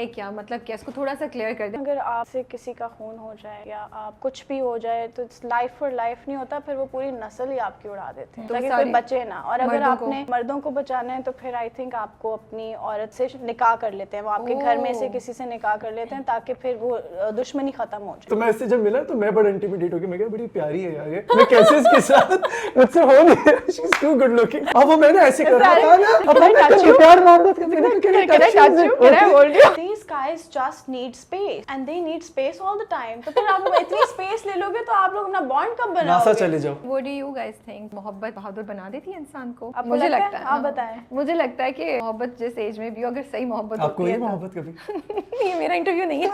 है क्या, मतलब क्या, इसको थोड़ा सा क्लियर कर दें। अगर आपसे किसी का खून हो जाए या आप कुछ भी हो जाए तो लाइफ फॉर लाइफ नहीं होता, फिर वो पूरी नस्ल ही आपकी उड़ा देते हैं ताकि कोई बचे ना। और अगर आपने मर्दों को बचाना है तो फिर आई थिंक आपको अपनी औरत से निकाह कर लेते हैं, वो आपके घर में से किसी से निकाह कर लेते हैं ताकि फिर वो दुश्मनी खत्म हो जाए। तो मैं इससे जब मिला तो मैं बड़ा इंटिमिडेट हो गया, मैं कहा बड़ी प्यारी है यार ये, मैं कैसे इसके साथ मुझसे हो नहीं, she is too good looking. अब वो मैंने ऐसे कर रहा था ना, अब मैं प्यार मोहब्बत करने के लिए These guys just need space and they need space all the time। तो फिर आप इतनी स्पेस ले लोगे तो आप लोग अपना बॉन्ड कब बनाओगे? नासा चले जाओ। What do you guys think? मोहब्बत बहादुर बना देती है इंसान को? मुझे लगता है, आप बताएं। मुझे लगता है कि मोहब्बत जिस एज में भी अगर सही मोहब्बत आपको ये मोहब्बत कभी ये मेरा इंटरव्यू नहीं है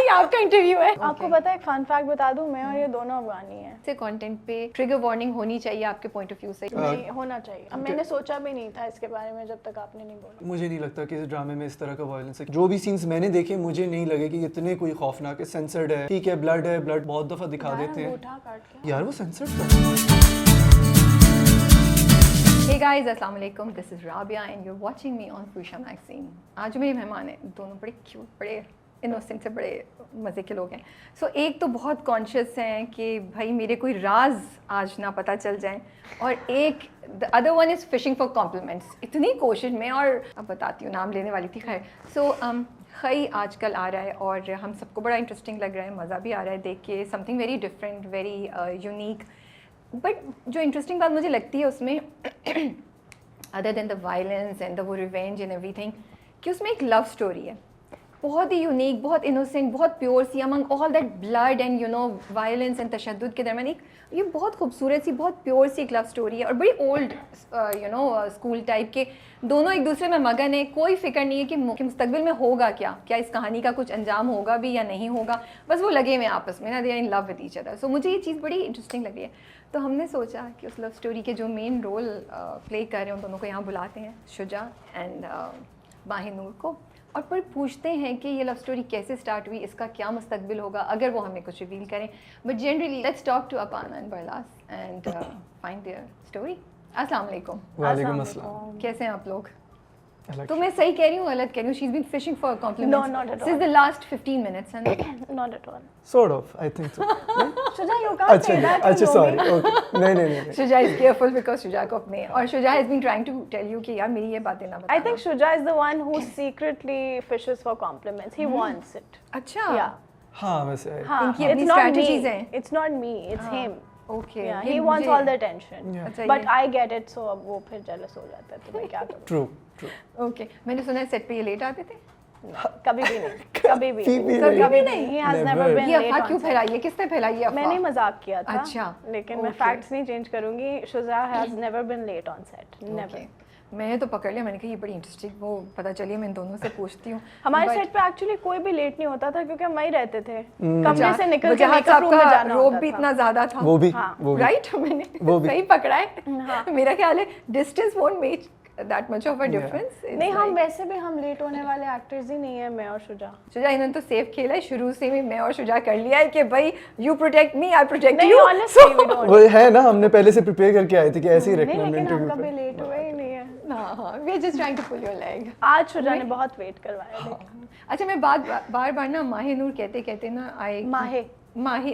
ये आपका इंटरव्यू है। आपको पता है एक फन फैक्ट बता दूं, मैं और ये दोनों अफगानी हैं। से कंटेंट पे ट्रिगर वार्निंग होनी चाहिए आपके पॉइंट ऑफ व्यू से? नहीं होना चाहिए। अब मैंने सोचा भी नहीं था इसके बारे में जब तक आपने नहीं बोला। मुझे नहीं लगता कि इस ड्रामे में इस तरह का वायलेंस है। जो भी सीन्स मैंने देखे मुझे नहीं लगे कि इतने कोई खौफनाक है। सेंसर्ड है, ठीक है, ब्लड है, ब्लड बहुत दफा दिखा देते हैं यार, वो सेंसर्ड था। Hey guys, अस्सलाम वालेकुम, this is Rabia and you're watching me on Fusha Magazine। आज मेरे मेहमान हैं, दोनों बड़े क्यूट, बड़े इनोसेंट से बड़े मज़े के लोग हैं। सो एक तो बहुत कॉन्शियस हैं कि भाई मेरे कोई राज आज ना पता चल जाए, और एक the other one is fishing for compliments. इतनी कोशिश में, और अब बताती हूँ, नाम लेने वाली थी, खैर। सो खई आजकल आ रहा है और हम सबको बड़ा इंटरेस्टिंग लग रहा है, मज़ा भी आ रहा है देख के, something very different, very unique. But जो इंटरेस्टिंग बात मुझे लगती है उसमें other than the violence and the वो रिवेंज एंड एवरीथिंग, कि उसमें एक लव स्टोरी है, बहुत ही यूनिक, बहुत इनोसेंट, बहुत प्योर सी, among all that blood and violence and तशद्दुद के दरमियान एक ये बहुत खूबसूरत सी, बहुत प्योर सी एक लव स्टोरी है, और बड़ी ओल्ड स्कूल टाइप के। दोनों एक दूसरे में मगन है, कोई फिक्र नहीं है कि मुस्तकबिल में होगा क्या, क्या इस कहानी का कुछ अंजाम होगा भी या नहीं होगा, बस वो लगे हुए आपस में ना, they are in love with each other. So मुझे ये चीज़ बड़ी इंटरेस्टिंग लगी है। तो हमने सोचा कि उस लव स्टोरी के जो मेन रोल प्ले कर रहे हैं उन दोनों को यहाँ बुलाते हैं, शुजा एंड माहिनूर को, और फिर पूछते हैं कि ये लव स्टोरी कैसे स्टार्ट हुई, इसका क्या मुस्तकबिल होगा अगर वो हमें कुछ रिवील करें। But generally let's talk to Apana and Barlas and find their story. अस्सलाम वालेकुम। वालेकुम अस्सलाम। कैसे हैं आप लोग? तो मैं सही कह रही हूँ, गलत कह रही हूँ? She is been fishing for compliments No, not at all. since the last 15 minutes and Not at all। Sort of, I think so। Shuja, you can't say that। अच्छा सॉरी, ओके, नहीं Shuja is careful because Shuja को अपने, और Shuja has been trying to tell you कि यार मेरी ये बातें ना बताना। I think Shuja is the one who secretly fishes for compliments। He wants it। अच्छा, Yeah। हाँ वैसे हाँ, इनकी it's अपनी not strategies me। हैं। It's not me, it's him। Okay, Yeah, he wants all the attention। Yeah। But I get it, so अब वो फिर jealous हो जाता है, तो मैं क्या करूँ? True true. ओके, मैंने सुना है सेट पे ये लेट आते थे। कभी भी नहीं, कभी भी कभी नहीं। He has never Never। been ये late अफवाह on क्यों set। फैलाई है, किसने फैलाई है अफवाह? मैंने ही मजाक किया था। अच्छा, लेकिन मैं okay। फैक्ट्स नहीं चेंज करूंगी। Shuja has never been late on set। Never। मैंने तो पकड़ लिया, मैंने कहा ये बड़ी इंटरेस्टिंग, वो पता चलिए मैं इन दोनों से पूछती हूँ। हमारे सेट पे एक्चुअली कोई भी लेट नहीं होता था क्योंकि हम वहीं रहते थे, कमरे से निकल के वजह मेकअप रूम में जाना रोब होता भी था। इतना ज्यादा था, वो भी राइट? मैंने वो भी। सही पकड़ा है। मेरा ख्याल है distance won't make that much of a difference. नहीं, हम वैसे भी हम लेट होने वाले एक्टर्स ही नहीं है, मैं और शुजा। शुजा इन्होंने तो सेफ खेला है शुरू से ही, मैं और शुजा कर लिया है कि भाई you protect me, I protect नहीं, यू। honestly we don't। वो है ना, हमने पहले से प्रिपेयर करके आए थे कि ऐसे ही रखना नहीं, हमने लेकिन हम इंटरव्यू कभी पे। लेट हुए ही नहीं है। हाँ, we are just trying to pull your leg. आज शुजा ने बहुत वेट करवाया। लेकिन अच्छा, मैं बार बार ना माहिनूर कहते कहते ना आए, माहे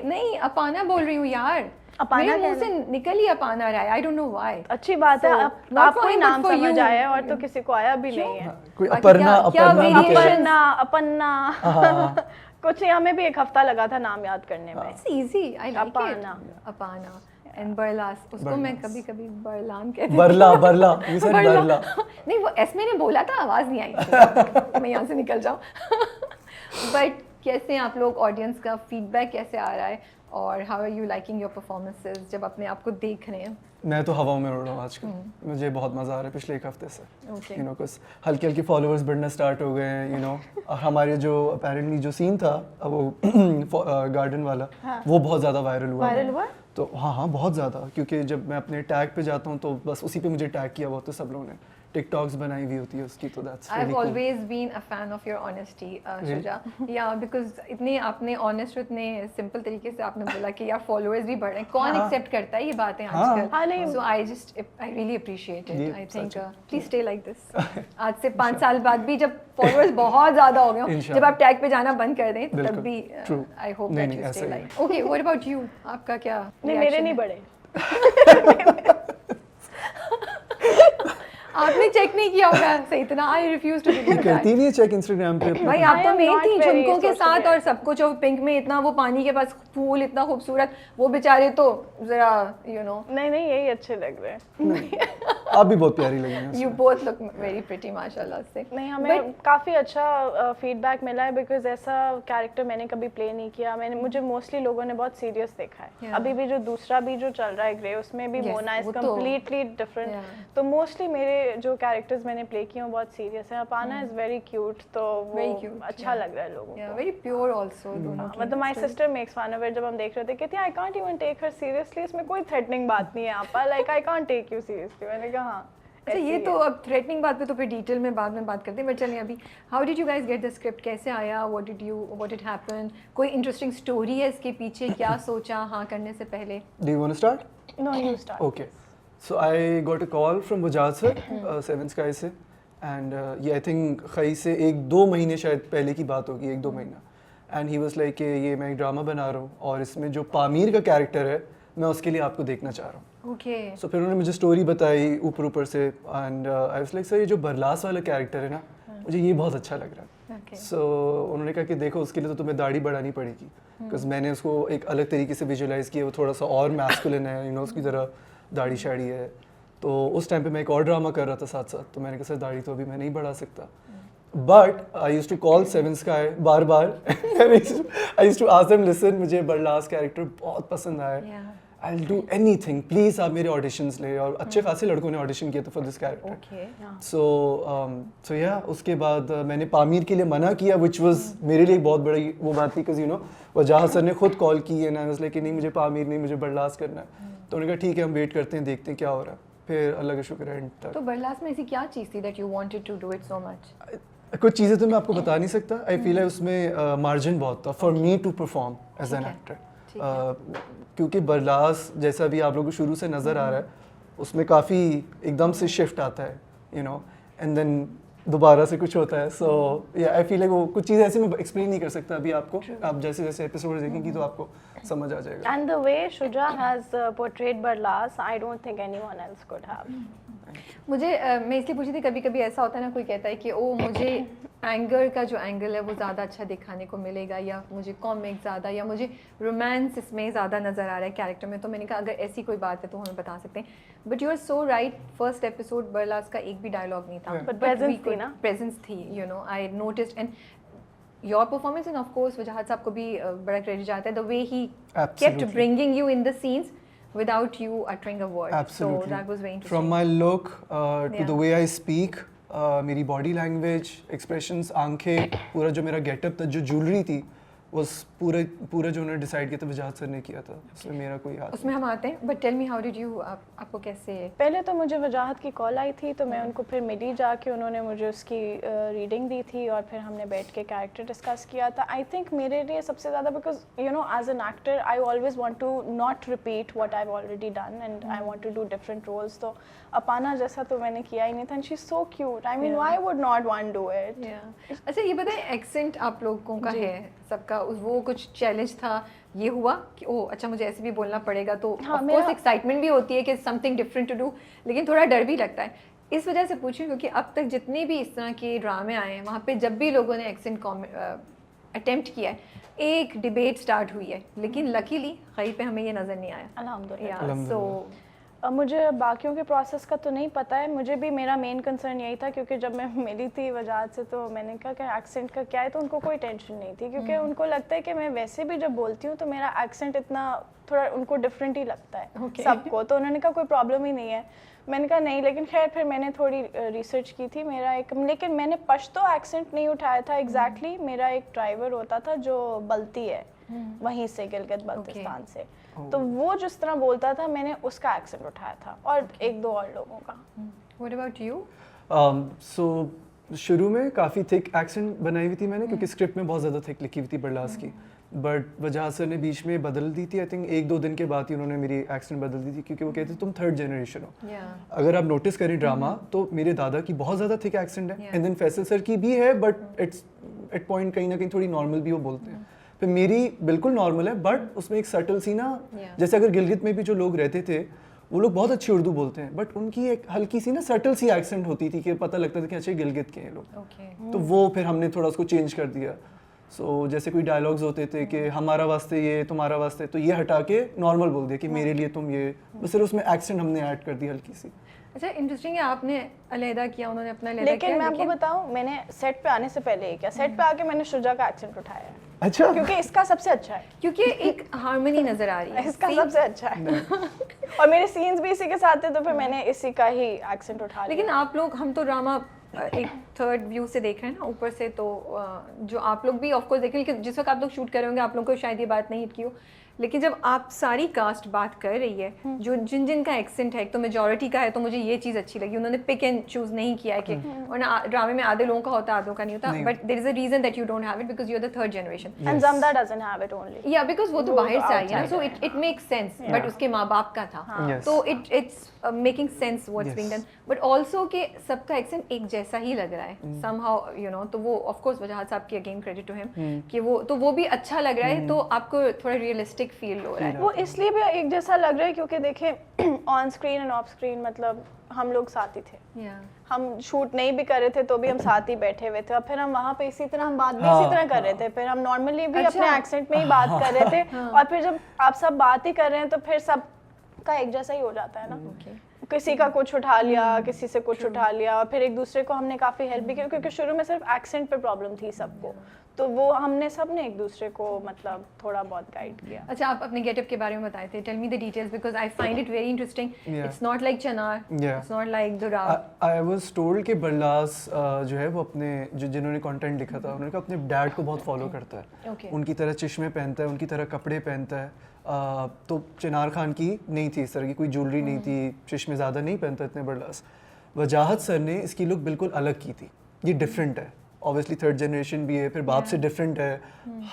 नहीं, अपाना बोल रही हूँ यार, अपाना मेरे मुंह से निकल ही अपाना रहा है, आई डोंट नो व्हाई। अच्छी बात है, आपको ही नाम समझ आया है, और तो किसी को आया भी नहीं है। कोई अपर्णा क्या अपर्णा भी कह रहे हैं। अपन्ना अपन्ना कुछ, हमें भी एक हफ्ता लगा था नाम याद करने में। It's easy, I like it. Apana. Apana and Barlas, उसको मैं कभी कभी बरलान कहती हूँ। Barla you said Barla. नहीं, वो एस मैंने बोला था, आवाज नहीं आई, मैं यहाँ से निकल जाऊँ। बट कैसे हैं आप लोग? ऑडियंस का फीडबैक कैसे आ रहा है, और how are you liking your performances जब अपने आप को देख रहे हैं? मैं तो हवाओं में उड़ रहा हूँ आजकल, मुझे बहुत मज़ा आ रहा है पिछले एक हफ्ते से। Okay। यू नो कुछ हल्के हल्के फॉलोअर्स बढ़ना स्टार्ट हो गए हैं, यू नो। और हमारे जो अपेरेंटली जो सीन था वो गार्डन वाला, वो बहुत ज़्यादा वायरल हुआ। तो हाँ बहुत ज़्यादा, क्योंकि जब मैं अपने टैग पे जाता हूँ तो बस उसी पे मुझे टैग किया हुआ होता है सब लोगों ने टिकटॉक्स बनाई हुई होती है उसकी, तो that's I've really cool. always been a fan of your honesty, Shuja. Yeah, because इतने आपने honest इतने simple तरीके से आपने बोला कि यार followers भी बढ़ रहे हैं, कौन हाँ। accept करता है ये बातें हाँ। आजकल? हाँ, नहीं। So I really appreciate it. ये I think सच है। please stay like this. आज से 5 साल बाद भी जब followers बहुत ज़्यादा हो गए हों, जब इंशाल्लाह। आप टैग पे जाना बंद कर दें, तब बिल्कुल, भी true। I hope नहीं, that नहीं, you ऐसा stay he like. Okay, what about you? आपका क्या? नहीं, मेरे reaction नहीं है? बढ़े। आपने चेक नहीं किया होगा सही इतना। आई रिफ्यूज टू ये करती नहीं है चेक इंस्टाग्राम पे अपना? भाई आप I तो am मेन not थी very झुमकों के social साथ media। और सब कुछ, और पिंक में इतना वो पानी के पास फूल इतना खूबसूरत, वो बेचारे तो जरा यू नो। नहीं नहीं, यही अच्छे लग रहे हैं। आप भी बहुत प्यारी लगी हैं you both look very pretty माशाल्लाह से। नहीं, हमें काफ़ी अच्छा फीडबैक मिला है, बिकॉज ऐसा कैरेक्टर मैंने कभी प्ले नहीं किया। मुझे मोस्टली लोगों ने बहुत सीरियस देखा है। Yeah. अभी भी जो दूसरा भी जो चल रहा है ग्रे, उसमें भी Yes, मोना इज वो तो- कम्प्लीटली डिफरेंट। Yeah. तो मोस्टली मेरे जो कैरेक्टर्स मैंने प्ले किए हैं वो बहुत सीरियस है। अपाना इज वेरी क्यूट, तो Very वो cute, अच्छा yeah. लग रहा है लोगों या को। वेरी प्योर आल्सो दोनों की। मतलब my sister makes fun of it. जब हम देख रहे थे कहती है I can't even take her seriously, इसमें कोई थ्रेटनिंग बात नहीं है आपा, like I can't take you seriously. मैंने कहा हाँ अच्छा, ऐसे ये ही तो है। अब थ्रेटनिंग बात पे तो फिर डिटेल में बाद में बात करते हैं, बट चलिए अभी how did you guys get the script? कैसे आया? What did happen? कोई इंटरेस्टिंग स्टोरी है इसके पीछे? क्या सोचा हाँ करने से पहले? Do you want to start? No, you start. Okay, so I got a call from Wajad sir, Seven Sky से, and ये I think खई से 1-2 महीने शायद पहले की बात होगी, 1-2 महीना। And he was like कि ये मैं एक ड्रामा बना रहा हूँ और इसमें जो पामीर का कैरेक्टर है मैं उसके लिए आपको देखना चाह रहा हूँ। ओके। सो फिर उन्होंने मुझे स्टोरी बताई ऊपर से, and I was like sir ये जो बरलास वाला कैरेक्टर है ना, मुझे ये बहुत अच्छा लग रहा है। ओके। सो उन्होंने कहा कि देखो उसके लिए तो तुम्हें दाढ़ी बढ़ानी पड़ेगी, बिकॉज मैंने उसको एक अलग तरीके से विजुलाइज किया, वो थोड़ा सा और मैस्कुलिन है, यू नो, उसकी तरह दाढ़ी शाड़ी है। तो उस टाइम पे मैं एक और ड्रामा कर रहा था साथ साथ, तो मैंने कहा सर दाढ़ी तो अभी मैं नहीं बढ़ा सकता। But I used to call seven sky बार I used to ask them listen मुझे बरलास कैरेक्टर बहुत पसंद आया, Yeah. I will do anything, please आप मेरे ऑडिशंस ले। और अच्छे खासे लड़कों ने ऑडिशन किया था फॉर दिस कैरेक्टर। ओके। सो या उसके बाद मैंने पामीर के लिए मना किया, विच वाज मेरे लिए एक बहुत बड़ी वो बात थी, because you no Wajahat sir ने खुद कॉल की है ना, लाइक नहीं मुझे पामीर नहीं, मुझे बरलास करना है। तो उन्होंने कहा ठीक है हम वेट करते हैं, देखते हैं क्या हो रहा है। फिर अल्लाह का शुक्र है एंड तो तक बरलास में ऐसी क्या चीज़ थी that you wanted to do it so much? कुछ चीज़ें तो मैं आपको बता नहीं सकता। आई फील है उसमें मार्जिन बहुत था for me to perform as an ठीक है, एक्टर, क्योंकि बरलास जैसा भी आप लोगों को शुरू से नज़र आ रहा है उसमें काफ़ी एकदम से शिफ्ट आता है, यू नो, एंड देन दोबारा से कुछ होता है। सो या आई फील है वो कुछ चीज़ें ऐसी मैं एक्सप्लेन नहीं कर सकता अभी आपको, आप जैसे जैसे एपिसोड देखेंगी तो आपको समझ आ जाएगा। And the way Shuja has portrayed Barlas, I don't think anyone else could have. मुझे मैं इसलिए पूछी थी, कभी कभी ऐसा होता है ना, कोई कहता है कि ओ मुझे एंगर का जो एंगल है वो ज़्यादा अच्छा दिखाने को मिलेगा, या मुझे कॉमिक ज़्यादा, या मुझे रोमांस इसमें ज़्यादा नज़र आ रहा है कैरेक्टर में। तो मैंने कहा अगर ऐसी कोई बात है तो हमें बता सकते हैं। But you are so right, first episode Barlas का एक भी डायलॉग नहीं था, But presence थी ना? प्रेजेंस थी, you know, I noticed. And your performance end of course वजाहत साहब को भी बड़ा क्रेडिट जाता है, the way he kept Absolutely. Bringing you in the scenes without you uttering a word. Absolutely. So that was very interesting. From my look to Yeah. the way I speak, मेरी body language, expressions, आंखें, पूरा जो मेरा getup था, जो jewellery थी, was पूरा जो उन्होंने डिसाइड किया था वजाहत सर ने किया था, उसमें मेरा कोई हाथ उसमें हम आते हैं, but tell me how did you, आपको कैसे? पहले तो मुझे वजाहत की कॉल आई थी, तो मैं उनको फिर मिली जाके, उन्होंने मुझे उसकी रीडिंग दी थी और फिर हमने बैठ के कैरेक्टर डिस्कस किया था। आई थिंक मेरे लिए सबसे ज़्यादा, because you know as an actor I always want to not repeat what I have already done and I want to do different roles. तो अपाना जैसा तो मैंने किया ही नहीं था, and she is so cute, I mean why would not want do it. अच्छा ये बताएं, एक्सेंट आप लोगों का है सबका, वो कुछ चैलेंज था ये हुआ कि ओ अच्छा मुझे ऐसे भी बोलना पड़ेगा, तो हाँ, ऑफ कोर्स एक्साइटमेंट भी होती है कि समथिंग डिफरेंट टू डू, लेकिन थोड़ा डर भी लगता है। इस वजह से पूछूं क्योंकि अब तक जितने भी इस तरह के ड्रामे आए हैं, वहाँ पे जब भी लोगों ने एक्सेंट अटेम्प्ट किया है, एक डिबेट स्टार्ट हुई है, लेकिन लकीली कहीं पे हमें ये नज़र नहीं आया। अल्हम्दुलिल्लाह। सो मुझे बाकियों के प्रोसेस का तो नहीं पता है, मुझे भी मेरा मेन कंसर्न यही था, क्योंकि जब मैं मिली थी वजाहत से तो मैंने कहा कि एक्सेंट का क्या है, तो उनको कोई टेंशन नहीं थी, क्योंकि उनको लगता है कि मैं वैसे भी जब बोलती हूँ तो मेरा एक्सेंट इतना थोड़ा उनको डिफरेंट ही लगता है सबको, तो उन्होंने कहा कोई प्रॉब्लम ही नहीं है। मैंने कहा नहीं, लेकिन खैर फिर मैंने थोड़ी रिसर्च की थी, मेरा एक, लेकिन मैंने पश्तो एक्सेंट नहीं उठाया था एग्जैक्टली। मेरा एक ड्राइवर होता था जो बल्ती है वहीं से, गिलगित बल्तिस्तान से, तो वो जिस तरह बोलता था मैंने उसका एक्सेंट उठाया था, और एक दो और लोगों का। What about you? सो शुरू में काफ़ी थिक एक्सेंट बनाई हुई थी मैंने, क्योंकि स्क्रिप्ट में बहुत ज़्यादा थिक लिखी हुई थी बरलास की, बट वजह सर ने बीच में बदल दी थी। आई थिंक 1-2 दिन के बाद ही उन्होंने मेरी एक्सेंट बदल दी थी, क्योंकि वो कहते तुम थर्ड जनरेशन हो। अगर आप नोटिस करें ड्रामा तो मेरे दादा की बहुत ज़्यादा थिक एक्सेंट है, एंड देन फैसल सर की भी है, बट इट्स एट पॉइंट कहीं ना कहीं थोड़ी नॉर्मल भी वो बोलते हैं। फिर मेरी बिल्कुल नॉर्मल है, बट उसमें एक सटल सी ना, जैसे अगर गिलगित में भी जो लोग रहते थे वो लोग बहुत अच्छी उर्दू बोलते हैं, बट उनकी एक हल्की सी ना सटल सी एक्सेंट होती थी कि पता लगता था कि अच्छा गिलगित के हैं लोग। तो वो फिर हमने थोड़ा उसको चेंज कर दिया। सो जैसे कोई डायलॉग्स होते थे कि हमारा वास्ते ये, तुम्हारा वास्ते, तो ये हटा के नॉर्मल बोल दिया कि मेरे लिए तुम ये, बस सिर्फ उसमें एक्सेंट हमने ऐड कर दी हल्की सी। अच्छा, इंटरेस्टिंग है, आपने अलहदा किया, उन्होंने अपना अलहदा किया। लेकिन मैं आपको बताऊं, मैंने सेट पे आने से पहले ही किया, सेट पे आके मैंने शुजा का एक्सेंट उठाया है। अच्छा, क्योंकि इसका सबसे अच्छा है, क्योंकि एक हार्मनी नजर आ रही है, इसका सबसे अच्छा है। और मेरे सीन्स भी इसी के साथ थे, तो फिर मैंने इसी का ही एक्सेंट उठा लिया। लेकिन आप लोग, हम तो ड्रामा एक थर्ड व्यू से देख रहे हैं ना ऊपर से, तो जो आप लोग भी ऑफ कोर्स देख रहे हैं, लेकिन जिस वक्त आप लोग शूट कर रहे होंगे आप लोगों को शायद ये बात नहीं की हो, लेकिन जब आप सारी कास्ट बात कर रही है, जो जिन जिन का एक्सेंट है, एक तो मेजॉरिटी का है, तो मुझे ये चीज़ अच्छी लगी, उन्होंने पिक एंड चूज नहीं किया है कि, और ना ड्रामे में आधे लोगों का होता है आधों का नहीं होता, but there is a reason that you don't have it because you are the third generation, and Jamda doesn't have it only, या बिकॉज वो तो बाहर से आई है ना, so it makes sense, but उसके माँ बाप का था, तो it's making sense what's being done, but also कि सबका एक्सेंट एक जैसा ही लग रहा है समहाउ, यू नो, तो वो ऑफ कोर्स वजाहत साहब की अगेन क्रेडिट टू हिम कि वो भी अच्छा लग रहा है, तो आपको थोड़ा रियलिस्टिक फील हो रहा है। वो इसलिए भी एक जैसा लग रहा है क्योंकि देखें on screen end of screen मतलब हम लोग साथ ही थे, हम शूट नहीं भी कर रहे थे तो भी हम साथ ही बैठे हुए थे, और फिर हम वहाँ पे इसी तरह हम बात भी इसी तरह कर रहे थे, फिर हम नॉर्मली भी अपने एक्सेंट में ही बात कर रहे थे, और फिर जब आप सब बात ही कर रहे हैं तो फिर सब का एक जैसा ही हो जाता है ना, किसी का कुछ उठा लिया, किसी से कुछ उठा लिया, और फिर एक दूसरे को हमने काफ़ी हेल्प भी की, क्योंकि शुरू में सिर्फ एक्सेंट पे प्रॉब्लम थी सबको, तो वो हमने सब ने एक दूसरे को मतलब थोड़ा बहुत गाइड किया। अच्छा, आप अपने गेटअप के बारे में बताए थे, tell me the details because I find it very interesting, it's not like Chinar, it's not like Durab. I was told कि बरलास जो है वो अपने जिन्होंने कंटेंट लिखा था उन्होंने कहा अपने डैड को बहुत फॉलो करता है, उनकी तरह चश्मे पहनता है, उनकी तरह कपड़े पहनता है, तो चिनार खान की नहीं थी इस तरह की कोई ज्वेलरी नहीं थी, चश्मे ज़्यादा नहीं पहनता इतने बरलास। वजाहत सर ने इसकी लुक बिल्कुल अलग की थी, ये डिफरेंट है, ऑब्वियसली थर्ड जनरेशन भी है, फिर बाप से डिफरेंट है,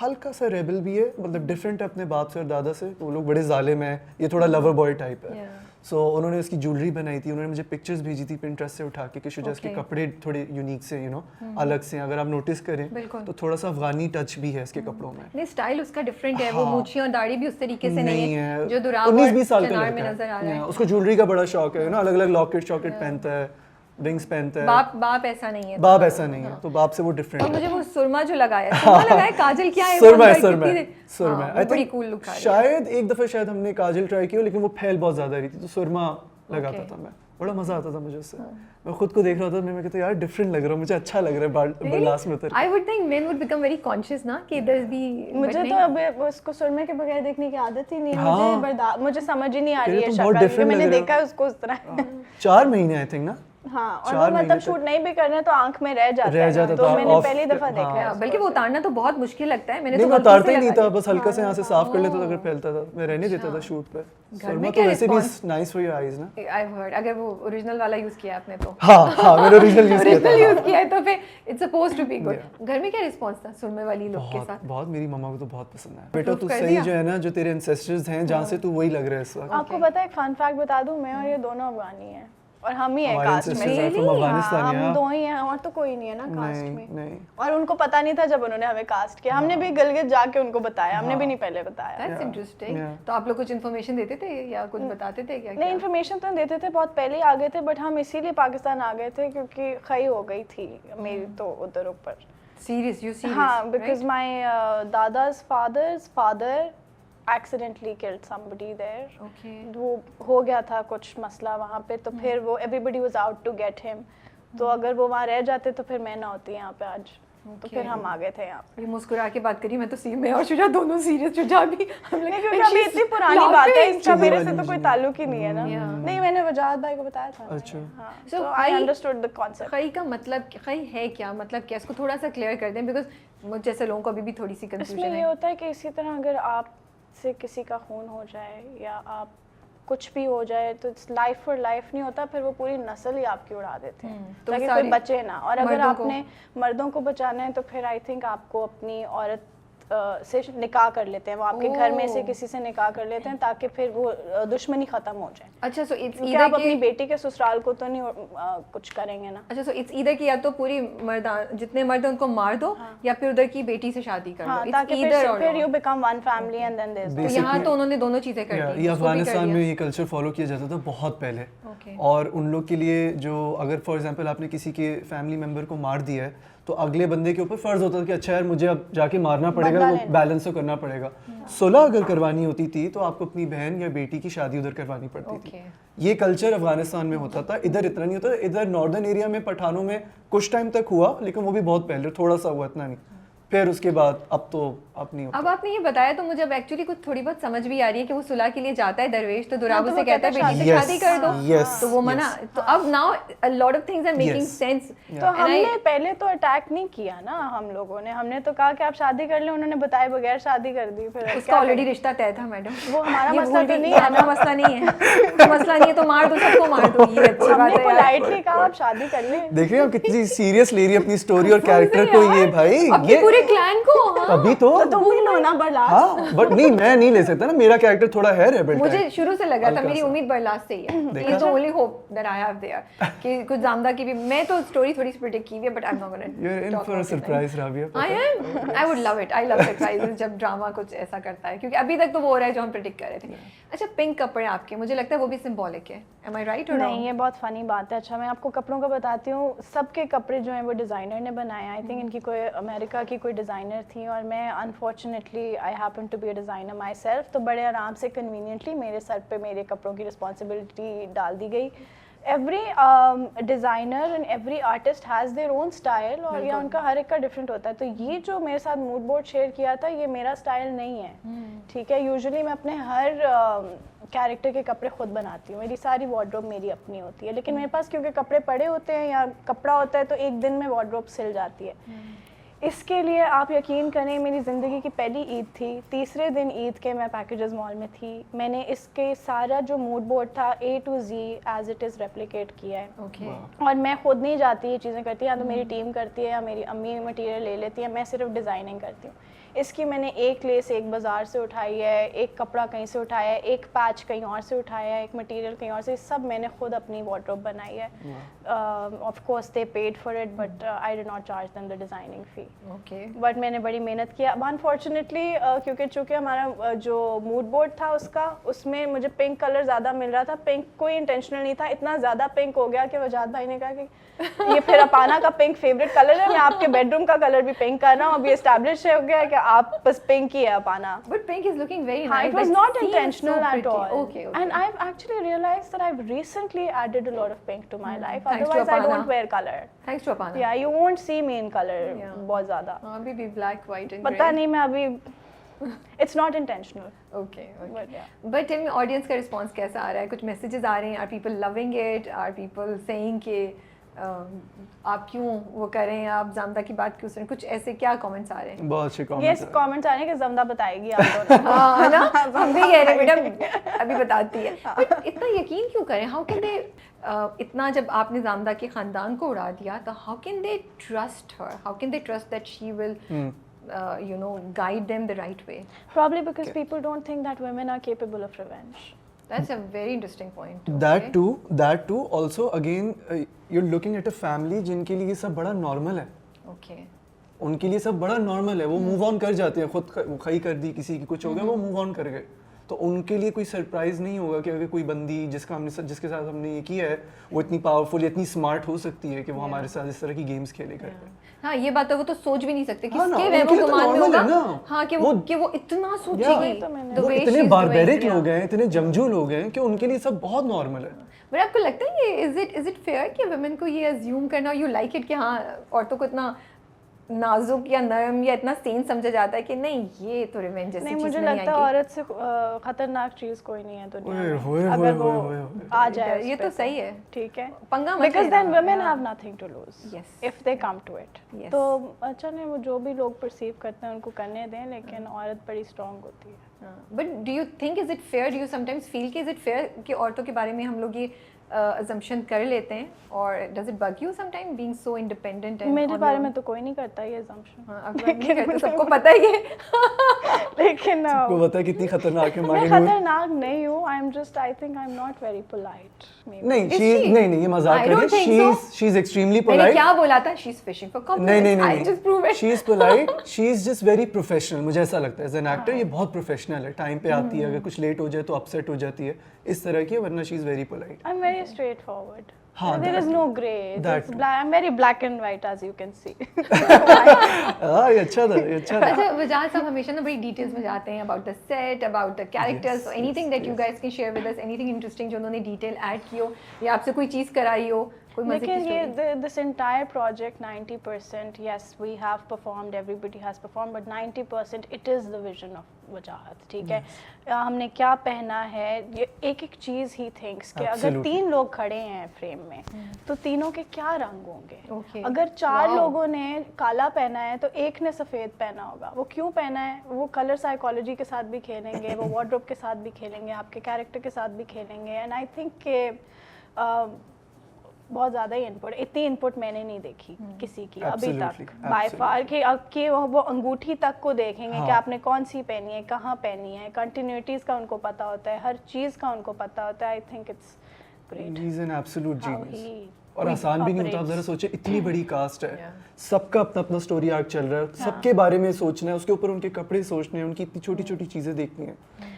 हल्का सा रेबल भी है, मतलब डिफरेंट है अपने बाप से और दादा से, वो लोग बड़े जालिम हैं, ये थोड़ा लवर बॉय टाइप है। सो उन्होंने उसकी ज्वेलरी बनाई थी, उन्होंने मुझे पिक्चर्स भेजी थी पिंटरेस्ट से उठा के शुजास के कपड़े थोड़े यूनिक से, यू नो, अलग से, अगर आप नोटिस करें तो थोड़ा सा अफगानी टच भी है इसके कपड़ों में। नहीं, स्टाइल उसका डिफरेंट है, वो मूंछें और दाढ़ी भी उस तरीके से नहीं है जो दुराब 19-20 साल का में नजर आ रहा है। उसको ज्वेलरी का बड़ा शौक है ना, अलग अलग लॉकेट शॉकेट पहनता है, रिंग्स पहनता है। बाप ऐसा नहीं है, बाप ऐसा नहीं है, तो बाप से वो डिफरेंट है। और मुझे वो सुरमा जो लगाया, सुरमा लगाया, काजल क्या है, सुरमा आई थिंक कूल लुक आ रही है। शायद एक दफा शायद हमने काजल ट्राई किया, लेकिन वो फैल बहुत ज्यादा रही थी, तो सुरमा लगाता था मैं, बड़ा मजा आता था मुझे उससे। मैं खुद को देख रहा था, मैं कहता यार डिफरेंट लग रहा है, मुझे अच्छा लग रहा है बरलास में उतर। I would think main would become very conscious ना कि देयर बी, मुझे तो अब उसको सुरमे के बगैर देखने की आदत ही नहीं है, मुझे समझ ही नहीं आ रही है शक्ल, मैंने देखा है उसको उस तरह 4 महीने आई थिंक ना। हाँ, और वो मतलब शूट नहीं भी करना तो आंख में रह जाता है, तो मैंने पहली दफा देखा है। बल्कि वो उतारना तो बहुत मुश्किल लगता है, मैंने तो उतारता ही नहीं था, बस हल्का से यहाँ से साफ कर लेता था, अगर फैलता था मैं रहने देता था शूट पे। सुरमा तो वैसे भी नाइस फॉर योर आईज ना, आई हर्ड, अगर वो ओरिजिनल वाला यूज किया आपने तो। हाँ मैंने ओरिजिनल यूज किया है, तो फिर it's supposed to be good. घर में क्या रिस्पांस था सुरमे वाली लुक के साथ? बहुत, मेरी मम्मा को तो बहुत पसंद है। बेटा तू सही जो है ना, जो तेरे एंसेस्टर्स हैं जहाँ से तू वही लग रहा है इस वक्त। आपको पता है एक फन फैक्ट बता दूं, मैं और ये दोनों अफगानी हैं, और हम ही हैं कास्ट में, हम दो ही हैं, और तो कोई नहीं है ना कास्ट में। और उनको पता नहीं था जब उन्होंने हमें कास्ट किया, हमने भी गिलगित जाके उनको बताया, हमने भी नहीं पहले बताया। That's interesting. तो आप लोग कुछ इन्फॉर्मेशन देते थे या कुछ बताते थे क्या? नहीं, इन्फॉर्मेशन तो देते थे, बहुत पहले ही आ गए थे, बट हम इसीलिए पाकिस्तान आ गए थे क्योंकि खई हो गई थी मेरी तो उधर ऊपर। Serious, you serious? हाँ, बिकॉज माय दादा's father accidentally killed somebody there. Okay. वो हो गया था कुछ मसला वहाँ पे, तो फिर वो everybody was out to get him. तो अगर वो वहाँ रह जाते तो फिर मैं ना होती यहाँ पे आज, तो फिर हम आ गए थे यहाँ पे। ये मुस्कुरा के बात करी, मैं तो सी में और शुजा दोनों सीरियस, शुजा भी हम लोग, क्योंकि अभी इतनी पुरानी बात है, इसका मेरे से तो कोई ताल्लुक ही नहीं है ना। नहीं, मैंने वजाहत भाई को बताया था। अच्छा, so I understood the concept. खई का मतलब, खई है क्या, मतलब क्या, इसको थोड़ा सा क्लियर कर दें, बिकॉज जैसे लोगों को अभी भी थोड़ी सी कंफ्यूजन है। इसमें ये होता है कि इसी तरह अगर आप से किसी का खून हो जाए या आप कुछ भी हो जाए तो लाइफ फॉर लाइफ नहीं होता, फिर वो पूरी नस्ल ही आपकी उड़ा देते हैं तो ताकि कोई बचे ना। और अगर आपने मर्दों को बचाना है तो फिर आई थिंक आपको अपनी औरत से निकाह कर लेते हैं, वो आपके घर में से किसी से निकाह कर लेते हैं ताकि फिर वो दुश्मनी खत्म हो जाए। अच्छा, सो इट्स ईदर आप अपनी बेटी के ससुराल को तो नहीं कुछ करेंगे ना। अच्छा, सो इट्स ईदर कि या तो पूरी जितने मर्द उनको मार दो, या फिर उधर की बेटी से शादी कर दो, ताकि फिर you become one family and then there. तो यहाँ तो उन्होंने दोनों चीजें कर दी। ये अफगानिस्तान में ये कल्चर फॉलो किया जाता था बहुत पहले, और उन लोग के लिए जो अगर फॉर एग्जांपल आपने किसी के फैमिली मेंबर को मार दिया है तो अगले बंदे के ऊपर फर्ज होता था कि अच्छा यार मुझे अब जाके मारना पड़ेगा, वो बैलेंस तो करना पड़ेगा। सुलह अगर करवानी होती थी तो आपको अपनी बहन या बेटी की शादी उधर करवानी पड़ती थी। ये कल्चर अफगानिस्तान में होता था, इधर इतना नहीं होता। इधर नॉर्दर्न एरिया में पठानों में कुछ टाइम तक हुआ, लेकिन वो भी बहुत पहले थोड़ा सा हुआ, इतना नहीं। फिर उसके बाद अब तो अपनी अब आपने ये बताया तो मुझे अब एक्चुअली कुछ थोड़ी बहुत समझ भी आ रही है कि वो सुलह के लिए जाता है दरवेश, तो दुराबू से कहता है बेटी से शादी कर दो, तो वो मना। तो अब now a lot of things are making sense. तो हमने पहले तो अटैक नहीं किया ना, हम लोगों ने, हमने तो कहा कि आप शादी कर लें, उन्होंने बताए बगैर शादी कर दी। फिर उसका ऑलरेडी रिश्ता तय था मैडम, वो हमारा मसला तो नहीं है ना, मसला नहीं है, तो मसला नहीं है तो मार दो, सबको मार दो, ये अच्छी बात है। पोलाइटली कहा आप शादी कर लें। देख रहे हो कितनी सीरियस ले रही है अपनी स्टोरी और कैरेक्टर को ये भाई, ये पूरे क्लैन को। अभी तो तुम ही लो ना बरलास। हाँ, बट नहीं मैं नहीं ले सकता ना, मेरा कैरेक्टर थोड़ा है रेबल। मुझे शुरू से लगा था, मेरी उम्मीद बरलास से ही है। Is the only hope that I have their कि कुछ जामदा की भी, मैं तो स्टोरी थोड़ी प्रेडिक्ट की हुई है, but I am not gonna. You are in for a surprise Rabia. I would love it, I love surprises जब ड्रामा कुछ ऐसा करता है, क्योंकि अभी तक तो वो हो रहा है जो हम प्रेडिक्ट कर रहे थे। अच्छा, पिंक कपड़े आपके, मुझे लगता है वो भी सिंबॉलिक है, एम आई राइट और नॉट? नहीं, ये बहुत फनी बात है। अच्छा, मैं आपको कपड़ों का बताती हूँ। सबके कपड़े जो हैं वो डिज़ाइनर ने बनाए। आई थिंक इनकी कोई अमेरिका की कोई डिज़ाइनर थी, और मैं unfortunately I happen to be a designer myself, तो बड़े आराम से कन्वीनियंटली मेरे सर पे मेरे कपड़ों की रिस्पॉन्सिबिलिटी डाल दी गई। Every designer and every artist has their own style, और या उनका हर एक का डिफरेंट होता है। तो ये जो मेरे साथ मूड बोर्ड शेयर किया था, ये मेरा स्टाइल नहीं है, ठीक है। यूजुअली मैं अपने हर कैरेक्टर के कपड़े खुद बनाती हूँ, मेरी सारी वार्डरोब मेरी अपनी होती है, लेकिन मेरे पास क्योंकि कपड़े पड़े होते हैं या कपड़ा होता है तो एक दिन में वार्डरोब सिल जाती है। इसके लिए आप यकीन करें, मेरी ज़िंदगी की पहली ईद थी, तीसरे दिन ईद के मैं पैकेजेस मॉल में थी, मैंने इसके सारा जो मूड बोर्ड था A to Z as it is replicate किया है। और मैं खुद नहीं जाती ये चीज़ें करती, या तो मेरी टीम करती है या मेरी अम्मी मटेरियल ले लेती है, मैं सिर्फ डिज़ाइनिंग करती हूँ। इसकी मैंने एक लेस एक बाज़ार से उठाई है, एक कपड़ा कहीं से उठाया है, एक पैच कहीं और से उठाया है, एक मटेरियल कहीं और से, सब मैंने खुद अपनी वार्डरोब बनाई है। Of course they paid for it, but I did not charge them the designing fee. But मैंने बड़ी मेहनत किया। अब अनफॉर्चुनेटली क्योंकि चूँकि हमारा जो मूड बोर्ड था उसमें मुझे पिंक कलर ज़्यादा मिल रहा था। पिंक कोई इंटेंशनल नहीं था, इतना ज़्यादा पिंक हो गया कि वजाद भाई ने कहा कि ये फिर अपाना का पिंक फेवरेट कलर है, मैं आपके बेडरूम का कलर भी पिंक कर रहा हूँ। अभी एस्टैब्लिश हो गया है कि आप बस पिंक ही है अपाना। But pink is looking very nice. It was not intentional at all. Okay. And I've actually realized that I've recently added a lot of pink to my life. Otherwise, I don't wear color. Thanks to Apana. Yeah, you won't see me in color बहुत ज़्यादा। अभी भी black, white and पता नहीं, मैं अभी It's not intentional. Okay. But tell me, audience का response कैसा आ रहा है? कुछ messages आ रहे हैं? Are people loving it? Are people saying कि आप क्यों वो करें, आप जामदा की बात क्यों सुनें? कुछ ऐसे क्या कमेंट्स आ रहे हैं? बहुत अच्छे कमेंट्स। Yes, कमेंट्स आ रहे हैं कि जामदा बताएगी आप दोनों। हाँ ना, हम भी कह रहे हैं मैडम अभी बताती है। But इतना यकीन क्यों करें? How can they इतना जब आपने जामदा के खानदान को उड़ा दिया, तो how can they trust her? How can they trust that she will guide them the right way? Probably because people don't think that women are capable of revenge. That's a very interesting point. That too. Also, again, you're looking at a family जिनके लिए ये सब बड़ा normal है. Okay. उनके लिए सब बड़ा normal है. वो move on कर जाते हैं. खुद खई कर दी, किसी की कुछ हो गया, वो move on कर गए. तो उनके लिए कोई सरप्राइज नहीं होगा कि अगर कोई बंदी जिसके साथ हमने ये किया है वो इतनी पावरफुल, इतनी स्मार्ट हो सकती है कि वो हमारे साथ इस तरह की गेम्स खेलेगा। हाँ, ये बात है, वो तो सोच भी नहीं सकते किसके वहमो गुमान में होगा। हाँ, कि वो इतना सोचेगी। वो इतने बारबेरिक लोग हैं, इतने जमजू लोग हैं कि उनके लिए सब बहुत नॉर्मल है। बट आपको लगता है ये इज इट फेयर कि वुमेन को ये अज्यूम करना, यू लाइक इट कि हाँ औरतों को इतना नाजुक या नरम या इतना सेंस समझा जाता है कि नहीं ये तो रिवेंज जैसी नहीं, चीज मुझे नहीं लगता है आएगी। औरत से खतरनाक चीज कोई नहीं है दुनिया में, होए, अगर होए, वो होए, होए। आ जाए ये उस तो पे सही है, ठीक है, पंगा मत बिकॉज लेना। Then women Yeah. Have nothing to lose Yes. If they come to it. Yes. तो अच्छा नहीं, वो जो भी लोग परसीव करते हैं उनको करने दें, लेकिन औरत बड़ी स्ट्रांग होती है। But do you think is it fair, do you sometimes feel कि इज इट फेयर कि औरतों के बारे में हम लोग ये assumption कर लेते हैं, और does it bug you sometime being so independent and मेरे बारे में तो कोई नहीं करता ये assumption। अगर सबको पता ही है। लेकिन आपको पता है कितनी खतरनाक है मैं माही नूर? खतरनाक नहीं हूँ, I am just, I think I am not very polite. नहीं, Is she she? नहीं ये मजाक I कर रही don't है, think so. she's extremely मैंने polite। क्या बोला था, शी इज फिशिंग फॉर नहीं कॉम्प्लीमेंट्स, आई नहीं just prove it. She is polite, she is just very professional, मुझे ऐसा लगता है एज एन एक्टर ये बहुत प्रोफेशनल है, टाइम पे आती है, अगर कुछ लेट हो जाए तो अपसेट हो जाती है, इस तरह की है, वरना she is very polite. I am very straightforward, हाँ, there is that- no grey, that too. I am very black and white as you can see. हाँ ये अच्छा था, ये अच्छा था। अच्छा वजाद साहब हमेशा ना बड़ी डिटेल्स में जाते हैं about the set, about the characters, Yes, anything that you guys can share with us, anything interesting जो उन्होंने डिटेल ऐड की हो या आपसे कोई चीज़ कराई हो, कोई मजे की लेकिन स्टोरी। ये this entire project 90% yes we have performed, everybody has performed, but 90% it is the vision of वजाहत, ठीक है। हमने क्या पहना है, ये एक एक चीज़ ही थिंक्स कि अगर Absolutely. 3 लोग खड़े हैं फ्रेम में तो तीनों के क्या रंग होंगे। Okay. अगर 4 Wow. लोगों ने काला पहना है तो एक ने सफ़ेद पहना होगा, वो क्यों पहना है, वो कलर साइकोलॉजी के साथ भी खेलेंगे, वो वार्डरोब के साथ भी खेलेंगे, आपके कैरेक्टर के साथ भी खेलेंगे। एंड आई थिंक के बहुत ज़्यादा ही इनपुट, इतनी इनपुट मैंने नहीं देखी किसी की अभी तक Absolutely, बाय absolutely. फार, कि अब कि वो अंगूठी तक को देखेंगे कि हाँ. आपने कौन सी पहनी है, कहाँ पहनी है, कंटिन्यूटीज़ का उनको पता होता है, हर चीज़ का उनको पता होता है। I think it's great He's an absolute how genius. he और आसान भी नहीं होता, आप operates. जरा सोचिए इतनी बड़ी कास्ट है, Yeah. सबका अपना अपना स्टोरी आर्क चल रहा है, सबके बारे में सोचना है, उसके ऊपर उनके कपड़े सोचने हैं, उनकी इतनी छोटी छोटी चीजें देखनी है।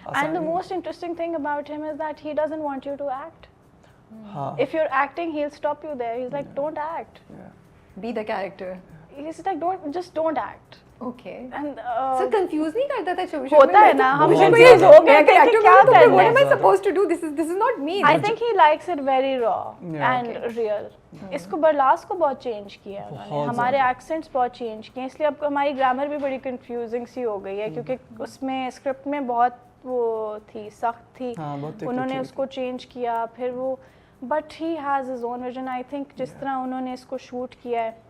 आसान And the नहीं most interesting thing about him is that he doesn't want you to act. है। हाँ If you're acting, he'll stop you there. He's like, don't act. yeah. Be the character. He's like, don't act. Okay And sir confuse नहीं करता था शुरू होता है ना, हम बहुत confuse ज़्यादा। हो गए थे कि क्या करना व्हाट है। Am I supposed to do, this is not me. I think he likes it very raw Yeah. and real. इसको बरलास को बहुत चेंज किया है उन्होंने, बहुत हमारे ज़्यादा। एक्सेंट्स बहुत चेंज किए, इसलिए अब हमारी ग्रामर भी बड़ी कंफ्यूजिंग सी हो गई है, क्योंकि उसमें स्क्रिप्ट में बहुत वो थी, सख्त थी, हाँ, बहुत thick उन्होंने लिखी हुई उसको चेंज किया फिर वो, but he has his own vision. I think जिस तरह उन्होंने इसको शूट किया है,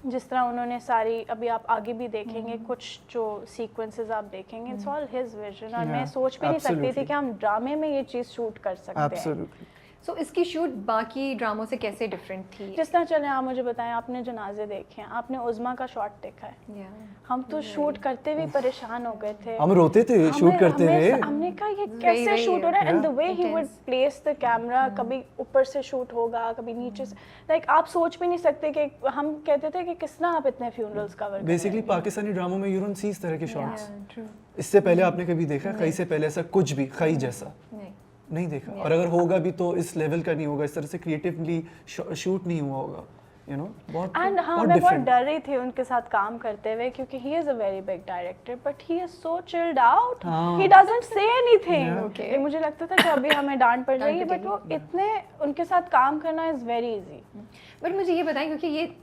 जिस तरह उन्होंने सारी, अभी आप आगे भी देखेंगे कुछ जो सीक्वेंसेस आप देखेंगे, इट्स ऑल हिज विजन। और मैं Yeah, सोच भी नहीं सकती थी absolutely. कि हम ड्रामे में ये चीज़ शूट कर सकते हैं। Absolutely. सो इसकी शूट बाकी ड्रामों से कैसे डिफरेंट थी? जिस तरह चले, आप मुझे बताएं, आपने जनाजे देखे हैं, आपने उज़मा का शॉट देखा है, Yeah. हम तो शूट करते हुए परेशान हो गए थे, हम रोते थे शूट करते हुए। हमने कहा ये कैसे very, शूट हो रहा है, and the way he would intense. Place the camera, कभी ऊपर से शूट होगा, कभी नीचे से, लाइक आप सोच भी नहीं सकते कि हम कहते थे कि किस तरह आप इतने फ्यूनरल्स कवर कर बेसिकली पाकिस्तानी ड्रामों में यू डोंट सी इस तरह के शॉट्स। Yeah, true. इससे पहले आपने कभी देखा कहीं से पहले ऐसा कुछ भी कहीं जैसा नहीं। नहीं देखा, और अगर होगा भी तो इस लेवल का नहीं होगा, इस तरह से क्रिएटिवली शूट नहीं हुआ होगा, यू नो। बहुत एंड हाँ, बहुत मैं बहुत different। डर रही थी उनके साथ काम करते हुए, क्योंकि he is a very big director, but he is so chilled out, हाँ। He doesn't say Yeah. Anything. Okay. मुझे लगता था कि अभी हमें डांट पड़ जाएगी, डांट बट वो पड़ेगी, इतने, उनके साथ काम करना इज़ वेरी इजी। बट मुझे ये बताएं, क्योंकि ये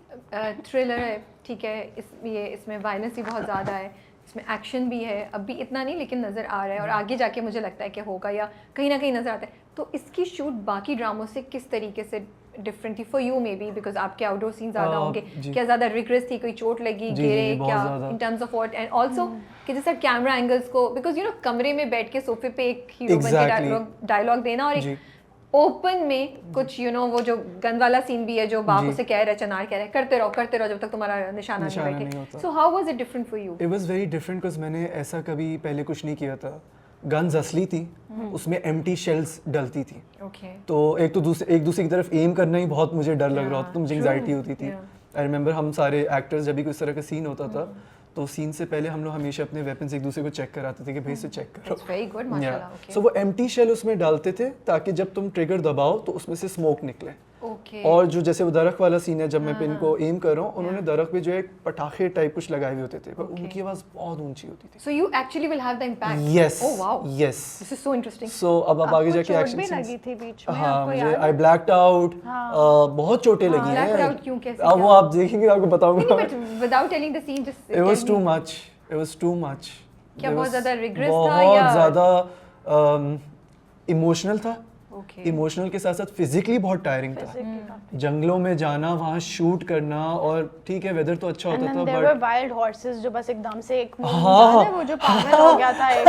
थ्रिलर है, ठीक है, इसमें वायलेंस भी बहुत ज़्यादा है, इसमें एक्शन भी है, अभी इतना नहीं लेकिन नज़र आ रहा है, और आगे जाके मुझे लगता है कि होगा या कहीं ना कहीं नज़र आता है। तो इसकी शूट बाकी ड्रामों से किस तरीके से डिफरेंट थी for you, may be because आपके आउटडोर सीन ज़्यादा होंगे, जी। क्या ज़्यादा रिग्रेस थी, कोई चोट लगी, जी, गिरे, जी, बहुत क्या ज़्यादा। In terms of what, and also कि जैसे कैमरा एंगल्स को, बिकॉज यू नो कमरे में बैठ के सोफे पे एक हीरो बन Exactly. के डायलॉग देना, और जी। एक ओपन में कुछ वो जो गन वाला सीन भी है, जो बाप जी। उसे कह रहा है, चनार कह रहा है, करते रहो जब तक तुम्हारा निशाना निशाना नहीं नहीं बैठे। होता। So how was it different for you? It was very different because मैंने ऐसा कभी पहले कुछ नहीं किया था। गन्स असली थी, उसमें एम्प्टी शेल्स डलती थी, ओके। तो एक दूसरे की तरफ एम करना ही बहुत मुझे डर लग रहा Yeah, होता था, मुझे true. एंग्जाइटी होती थी। Yeah. आई रिमेंबर हम सारे एक्टर्स जब भी कोई इस तरह का सीन होता था तो सीन से पहले हम लोग हमेशा अपने वेपन्स एक दूसरे को चेक कराते थे कि भाई इसे चेक करो। दैट्स वेरी गुड, माशाल्लाह। ओके। सो वो एम्प्टी शेल उसमें डालते थे ताकि जब तुम ट्रिगर दबाओ तो उसमें से स्मोक निकले। Okay. और जो जैसे वो दरख्त वाला सीन है, जब मैं पिन को एम कर रहा हूँ, उन्होंने दरख्त पे जो है पटाखे टाइप कुछ लगाए हुए होते थे, पर उनकी आवाज़ बहुत ऊंची होती थी। So you actually will have the impact. Yes. Oh wow. Yes. This is so interesting. So अब आप आगे जाके चोट एक्शन भी सीन्स। लगी थी बीच में, हाँ, आपको मुझे याद आई है? ब्लैक्ड आउट, बहुत चोटें लगी blacked हैं। out क्यों, कैसे, अब वो क्या? आप देखेंगे, आपको बताऊंगा। But without telling the scene, just It was tell too me. much. It was too much. क्या It बहुत was ज़्यादा rigorous था बहुत या? ज़्यादा इमोशनल था। Okay. इमोशनल के साथ साथ फिजिकली बहुत टायरिंग था। जंगलों में जाना, वहाँ शूट करना, और ठीक है वेदर तो अच्छा होता था, there were but wild horses जो बस एकदम से एक हाँ। वो जो पागल हो गया था एक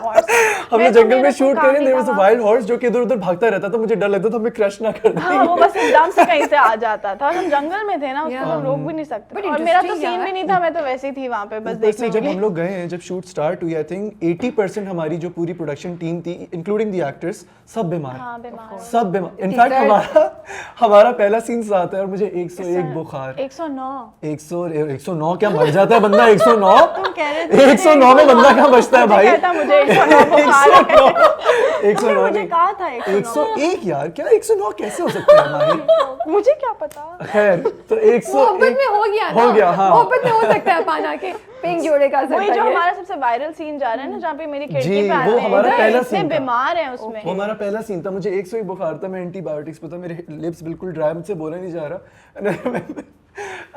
हॉर्स। हमने जंगल में शूट करे, there was a wild horse जो कि इधर-उधर भागता रहता था, मुझे डर लगता था हमें क्रश ना कर दे। हाँ, वो बस एकदम से कहीं से आ जाता था, हम जंगल में थे ना, उसको तो हम रोक भी नहीं सकते। But और मेरा तो interesting सीन भी नहीं था, मैं तो वैसे ही थी वहाँ पे बस ऊपर से देखने जब के हम लिए। लोग गए हैं, जब शूट स्टार्ट हुई, आई थिंक 80% हमारी जो पूरी प्रोडक्शन टीम थी, इंक्लूडिंग द एक्टर्स, सब बीमार। हाँ, बीमार। सब बीमार। इनफैक्ट हमारा पहला सीन आता है और मुझे 101 बुखार। 109 109 क्या मर जाता है बंदा? 109 तुम कह रहे थे 109 में बंदा क्या बचता है भाई? कहता मुझे 109 बुखार है। 109 मुझे कहा था 101 यार, क्या 109 कैसे हो सकता है माहिर? मुझे क्या पता। खैर, तो 101 मोहब्बत में हो गया ना, हो गया, हाँ। मोहब्बत में हो सकता है पाना के पिंक जोड़े का वही जो सकता है। हमारा सबसे वायरल सीन जा रहा है ना, जहाँ पे मेरी खिड़की जी, पे आते वो हैं, हमारा पहला इतने सीन था। बीमार हैं उसमें। वो हमारा पहला सीन था। मुझे 101 बुखार था, मैं एंटीबायोटिक्स पे था, मेरे लिप्स बिल्कुल ड्राई, मुझसे बोला नहीं जा रहा।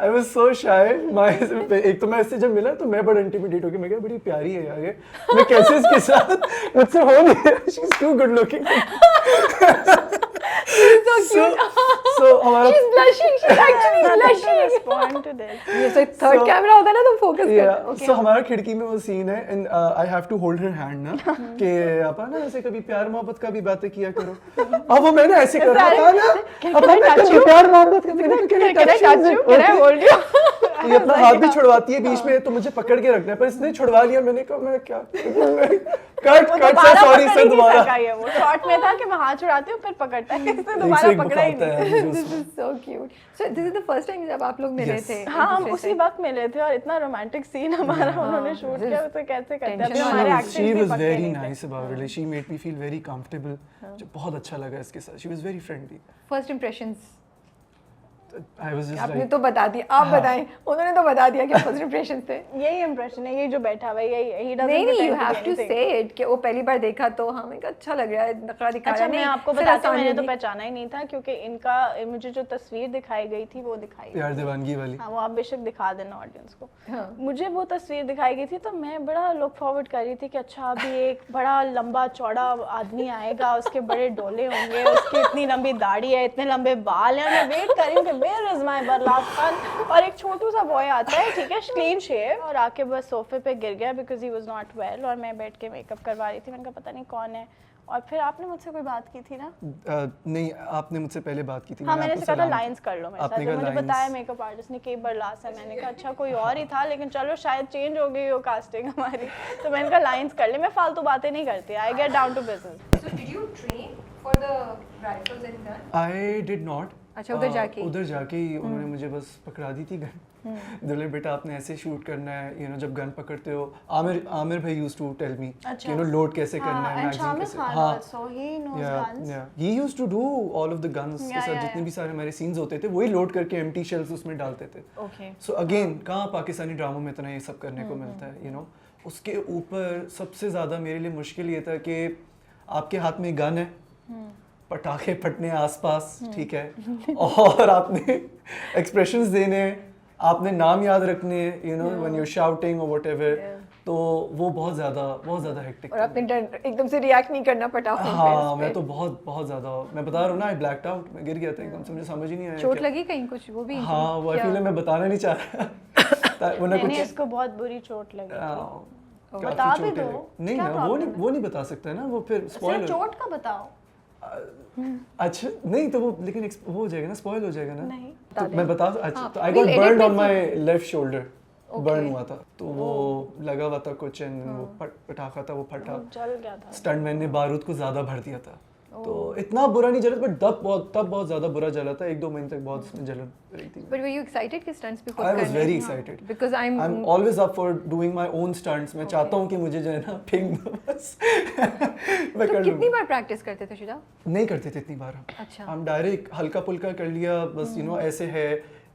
आई वाज सो शाय। एक तो मैं इससे जब मिला तो मैं बड़ा इंटिमिडेट हो गया, मैं कहा बड़ी प्यारी है यार ये, मैं कैसे इसके साथ, मुझसे हो नहीं रहा, she is too good looking. So हमारा She's blushing, she's actually blushing. Respond to this. ये तो थर्ड So- कैमरा होता है ना, तुम फोकस Yeah, कर। so हमारा खिड़की में वो सीन है, and I have to hold her hand ना, कि आप ना ऐसे कभी प्यार मोहब्बत का भी बातें किया करो। अब वो मैंने ऐसे कर रहा था ना, अब मैं कभी प्यार मोहब्बत का Can I hold you? ये अपना हाथ भी छुड़वाती है बीच में, तो मुझे पकड़ के रखना है, पर इसने छुड़वा लिया। मैंने कहा मैं क्या कट वो कट दोबारा सॉरी पकड़ सर ही नहीं दोबारा सका ये, वो शॉर्ट में था कि मैं हाथ छुड़ाती हूँ फिर पकड़ता है, इसने एक दोबारा से एक पकड़ा ही बुखारता नहीं। है मुझे This is so cute. So this is the first time जब आप लोग मिले Yes. थे। हाँ, हम एक दूसरे उसी से। वक्त मिले थे और इतना रोमांटिक सीन हमारा उन्होंने शूट किया, उसे कैसे करते हैं। अभी Tension हमारे वाला। She एक्सेंट भी was पक्के very नहीं थे। nice about it. Like, she made me feel very comfortable. जो बहुत अच्छा लगा इसके साथ. She was very friendly. First impressions I was just आपने like, तो बता दिया, आप हाँ। बताएं। उन्होंने तो बता दिया कि फर्स्ट impressions थे। यही इंप्रेशन है, यही जो बैठा हुआ है, यही he doesn't नहीं नहीं, you pretend to have be to anything. say it कि वो पहली बार देखा तो हमें कहा अच्छा लग रहा है, नखरा दिखा रहा अच्छा, है। मैं नहीं, आपको फिर बताती हूँ, आसान मैंने तो होगी। पहचाना ही नहीं था क्योंकि इनका मुझे जो तस्वीर दिखाई गई थी वो दिखाई प्यार दीवानगी वाली. हाँ, वो आप बेशक दिखा देना ऑडियंस को। हाँ। मुझे वो तस्वीर दिखाई गई थी तो मैं बड़ा लुक फॉरवर्ड कर रही थी कि अच्छा अभी एक बड़ा लंबा चौड़ा आदमी आएगा, उसके बड़े डोले होंगे, उसकी इतनी लंबी दाढ़ी है, इतने लंबे बाल हैं, मैं वेट कर रही हूँ कि वेयर इज माय बरलाफ खान। और एक छोटू सा बॉय आता है, ठीक है, क्लीन शेव, और आके बस सोफे पे गिर गया because he was not well, और मैं बैठ के मेकअप करवा रही थी। मैंने कहा पता नहीं कौन है, और फिर आपने मुझसे कोई बात की थी ना? नहीं, आपने मुझसे पहले बात की थी. हाँ, मैंने आपको कहा था सलाम लाइंस कर लो मेरे आपने साथ, तो कहा मुझे lines. बताया मेकअप आर्टिस्ट ने कि बरलास है। मैंने कहा अच्छा कोई और ही था, लेकिन चलो शायद चेंज हो गई हो कास्टिंग हमारी, तो मैंने कहा लाइंस कर ले, मैं फालतू बातें नहीं करती, I get down to business. So did you train for the rifles and guns? I did not. अच्छा, उधर जाके? उधर जाके ही उन्होंने मुझे बस पकड़ा दी थी गन. बोले बेटा आपने ऐसे शूट करना है, जब गन पकड़ते हो. आमिर भाई used to tell me load कैसे करना है, मैगजीन कैसे. He used to do all of the guns के साथ जितने भी सारे हमारे सीन्स होते थे, वही लोड करके एम्प्टी शेल्स उसमें डालते थे. सो अगेन कहाँ पाकिस्तानी ड्रामों में इतना ये सब करने को मिलता है. उसके ऊपर सबसे ज़्यादा मेरे लिए मुश्किल ये था कि आपके हाथ में गन है, पटाखे फटने आसपास, ठीक है, और आपने एक्सप्रेशंस देने, आपने नाम याद रखने, व्हेन यू आर शाउटिंग और व्हाटएवर, तो वो बहुत ज़्यादा हेक्टिक. और आपने एकदम से रिएक्ट नहीं करना पटाखों पे. हाँ, मैं तो बहुत ज़्यादा, मैं बता रहा हूँ ना, आई ब्लैक्ड आउट, मैं गिर गया था एकदम से, मुझे समझ ही नहीं आया. चोट लगी कहीं कुछ, वो भी? हाँ, वो आई फील मैं बताना नहीं चाह रहा. वो ना कुछ इसको बहुत बुरी चोट लगी थी। बता बता भी दो, नहीं क्या ना, वो नहीं बता सकता ना, वो फिर स्पॉइल. चोट का बताओ। अच्छा नहीं, तो वो लेकिन वो हो जाएगा ना, स्पॉइल हो जाएगा ना. नहीं तो मैं बता. अच्छा, तो आई we'll got edit burned on with my left shoulder. Burn हुआ था, तो वो लगा हुआ था कुछ, एंड वो पटाखा था, वो फटा. जल गया था. स्टंटमैन ने बारूद को ज्यादा भर दिया था. तो इतना बुरा नहीं जला, बट तब बहुत ज़्यादा बुरा जला था, 1-2 महीने तक बहुत उसमें जलन रही थी। But were you excited कि stunts भी खुद I was करने? very excited. Because I'm always up for doing my own stunts. मैं चाहता हूँ कि मुझे जो है ना फेंक दो बस मैं तो कर कितनी लूँगा। बार प्रैक्टिस करते थे शुजा? नहीं करते थे इतनी बार हम। अच्छा। हम डायरेक्ट हल्का पुल्का कर लिया बस, ऐसे है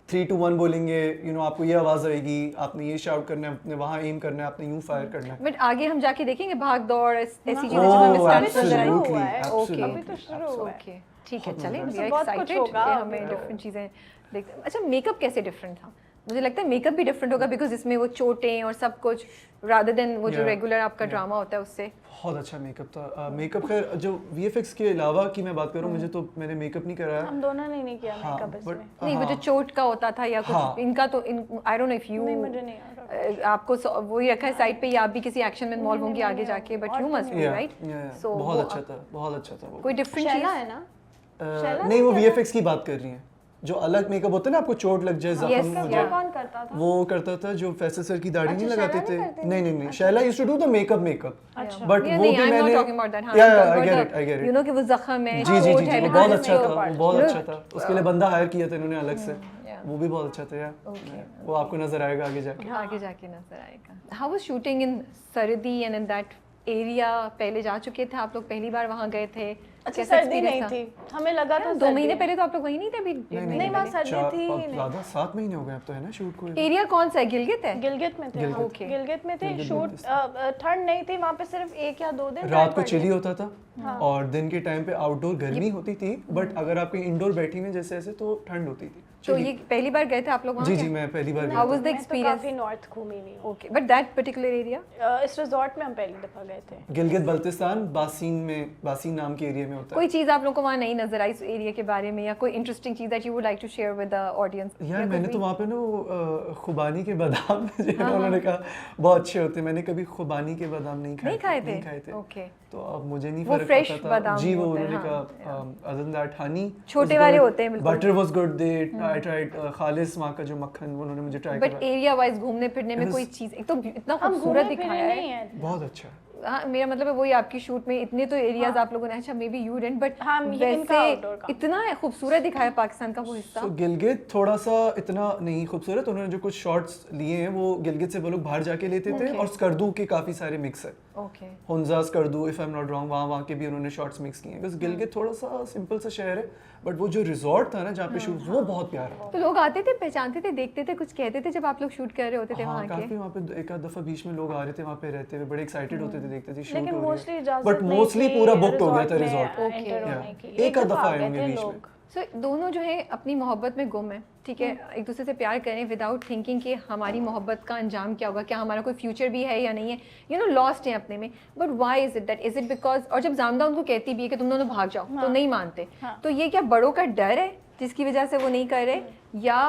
3 2 1 बोलेंगे, आपको ये आवाज़ आएगी, आपने ये शाउट करना है, आपने वहाँ एम करना है, आपने यूँ फायर करना है। बट आगे हम जाके देखेंगे भाग दौड़ ऐसी चीजें Oh, जिसमें हमें absolutely, stunts नजर आएंगे। absolutely, ओके अभी तो शुरू हुआ है। ओके ठीक है, बहुत चलें, मजा we are बहुत कुछ excited होगा कि अभी हमें तो। डिफरेंट चीजें देखते। अच्छा, मेकअप कैसे डिफरेंट था? मुझे लगता है मेकअप भी डिफरेंट होगा बिकॉज इसमें वो चोटें और सब कुछ रादर देन वो जो Yeah, रेगुलर आपका yeah. ड्रामा होता है उससे। बहुत अच्छा मेकअप था। मेकअप खैर जो VFX के अलावा की मैं बात करूँ, मुझे तो मैंने मेकअप नहीं कराया। हम दोनों ने नहीं किया हाँ, मेकअप इसमें। नहीं, वो जो चोट का होता था या कुछ हाँ। इनका तो I don't know if you नहीं, मुझे नहीं आ रहा। आपको वही रखा है साइड पे या आप भी किसी एक्शन में इन्वॉल्व होंगी आगे जाके, but you must be right. So बहुत अच्छा था, बहुत अच्छा था वो। कोई डिफरेंट शैला चीज है ना? नहीं, वो VFX की बात कर रही हैं, जो अलग मेकअप होता है ना, आपको चोट लग जाए, जख्म Yes, हो yeah. जाए, कौन करता था? वो करता था जो फैसल सर की दाढ़ी नहीं अच्छा, लगाते शैला थे। नहीं करते? नहीं, Shaila used to do the makeup, अच्छा। बट Yeah, वो नहीं, भी I'm not मैंने talking about that. हाँ, या I'm I talking get about it, I get the- you know कि वो जख्म है, जी, चोट है, वो because बहुत it's अच्छा so- था, वो बहुत you know- अच्छा था। उसके लिए बंदा हायर किया था इन्होंने अलग से, yeah. वो भी बहुत अच्छा था यार। Okay, वो आपको नजर आएगा आगे जाके। आगे जाके नजर आएगा। हाउ वाज शूटिंग इन सरदी एंड इन दैट एरिया? पहले जा चुके थे आप लोग, पहली बार वहाँ गए थे? अच्छा, कैसा सर्दी experience नहीं था? थी, हमें लगा था 2 महीने पहले तो आप लोग वहीं नहीं थे अभी? नहीं, वहाँ सर्दी थी ही नहीं। ज़्यादा 7 महीने हो गए अब तो, है ना शूट को। एरिया कौन सा है? गिलगित है? गिलगित में थे। गिलगित। हाँ, Okay. गिलगित में थे। गिलगित शूट ठंड नहीं थी वहाँ पे, सिर्फ 1 या 2 दिन रात को ठंड चिली पड़ी। होता था और दिन के टाइम पे आउटडोर गर्मी होती थी, बट अगर आप कहीं इंडोर बैठी में जैसे ऐसे तो ठंड होती थी। तो ये पहली बार गए थे आप लोग वहाँ? जी, मैं पहली बार How गया was था। the मैं तो experience? काफी नॉर्थ घूमी हुई हूँ। Okay, but that particular area? इस रिजॉर्ट में हम पहली दफा गए थे। गिलगित बल्तिस्तान बासीन नाम के एरिया में होता कोई है। चीज़ आप लोगों को वहाँ नहीं नजर आई इस एरिया के बारे में, या कोई इंटरेस्टिंग चीज़ that you would like to share with the audience? यार मैंने तो वहाँ पे ना वो खुबानी के बादाम उन्होंने कहा बहुत अच्छे होते हैं, मैंने कभी खुबानी के बादाम नहीं खाए थे। ओके, तो अब मुझे नहीं वो फर्क fresh पड़ता था। बादाम जी, वो होते हैं, उन्होंने हाँ, कहा अदर देन दैट हनी छोटे वाले होते हैं बिल्कुल। Butter was good, they I tried खालिस वहाँ का जो मक्खन उन्होंने मुझे ट्राई बट करा, एरिया वाइज घूमने फिरने में It was- कोई चीज़, एक तो इतना हम खूबसूरत घूमे फिरे दिखाया नहीं है। है। बहुत अच्छा। हाँ, मेरा मतलब है वही आपकी शूट में इतने तो एरियाज आप लोगों ने, अच्छा may be you didn't, but हाँ, ये इनका outdoor वैसे का। इतना खूबसूरत दिखाया पाकिस्तान का वो हिस्सा। तो गिलगित थोड़ा सा इतना नहीं खूबसूरत, उन्होंने जो कुछ शॉट्स लिए हैं वो गिलगित से वो लोग बाहर जाके लेते थे, और स्कर्दू के काफ़ी सारे मिक्स है। Okay, Hunza Skardu if I am not wrong, वहाँ के भी उन्होंने शॉट्स मिक्स किए हैं, बिकॉज गिलगित थोड़ा सा सिंपल सा शहर है, बट वो जो रिजॉर्ट था ना जहाँ पे शूट, वो बहुत प्यारा है। तो लोग आते थे, पहचानते थे, देखते थे, कुछ कहते थे जब आप लोग शूट कर रहे होते थे हाँ, वहाँ काफी के? वहाँ पे एक आध दफा बीच में लोग आ रहे थे वहाँ पे रहते हुए, बड़े एक्साइटेड होते थे, देखते थे शूट लेकिन हो मोस्टली रही है, इजाजत बट नहीं मोस्टली थी पूरा बुक हो गया था में रिजॉर्ट। enter Okay. होने की। एक आध दफा आ आए गए होंगे थे बीच में। लोग। सो दोनों जो है अपनी मोहब्बत में गुम है, ठीक है, एक दूसरे से प्यार करें विदाउट थिंकिंग कि हमारी मोहब्बत का अंजाम क्या होगा, क्या हमारा कोई फ्यूचर भी है या नहीं है, यू नो लॉस्ट है अपने में। But why is it that, is it because, और जब जामदा उनको कहती भी है कि तुम दोनों भाग जाओ, तो नहीं मानते, तो ये क्या बड़ों का डर है जिसकी वजह से वो नहीं कर रहे, या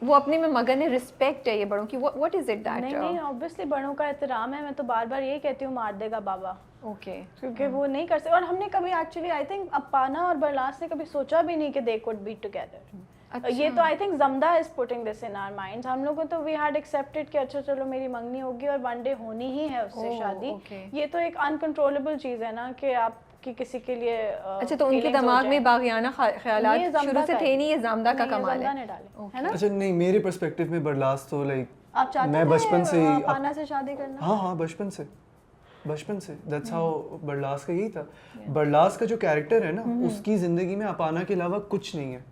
वो अपने में मगन है, रिस्पेक्ट है ये बड़ों की? What is it that? नहीं, ऑब्वियसली बड़ों का एहतराम है। मैं तो बार बार यही कहती हूँ, मार देगा बाबा, ओके, क्योंकि वो नहीं कर सकते। और हमने कभी एक्चुअली आई थिंक अपाना और बरलास ने कभी सोचा भी नहीं कि दे कुड बी टुगेदर। ये तो I think Jamda is putting this in our minds. हम लोगों तो वी हैड एक्सेप्टेड कि अच्छा चलो मेरी मंगनी होगी और वन डे होनी ही है उससे Oh, शादी। okay. ये तो एक अनकंट्रोलेबल चीज है ना कि आप कि किसी के लिए अच्छा, तो उनके दिमाग में बागियाना ख्यालात शुरू से थे नहीं, ये जामदा का कमाल है, ने डाले, है ना? अच्छा नहीं, मेरे पर्सपेक्टिव में बरलास तो लाइक आप चाहते मैं बचपन से ही अपाना से शादी करना? हाँ, बचपन से दैट्स हाउ बरलास का यही था। बरलास का जो कैरेक्टर है ना, उसकी जिंदगी में अपाना के अलावा कुछ नहीं है।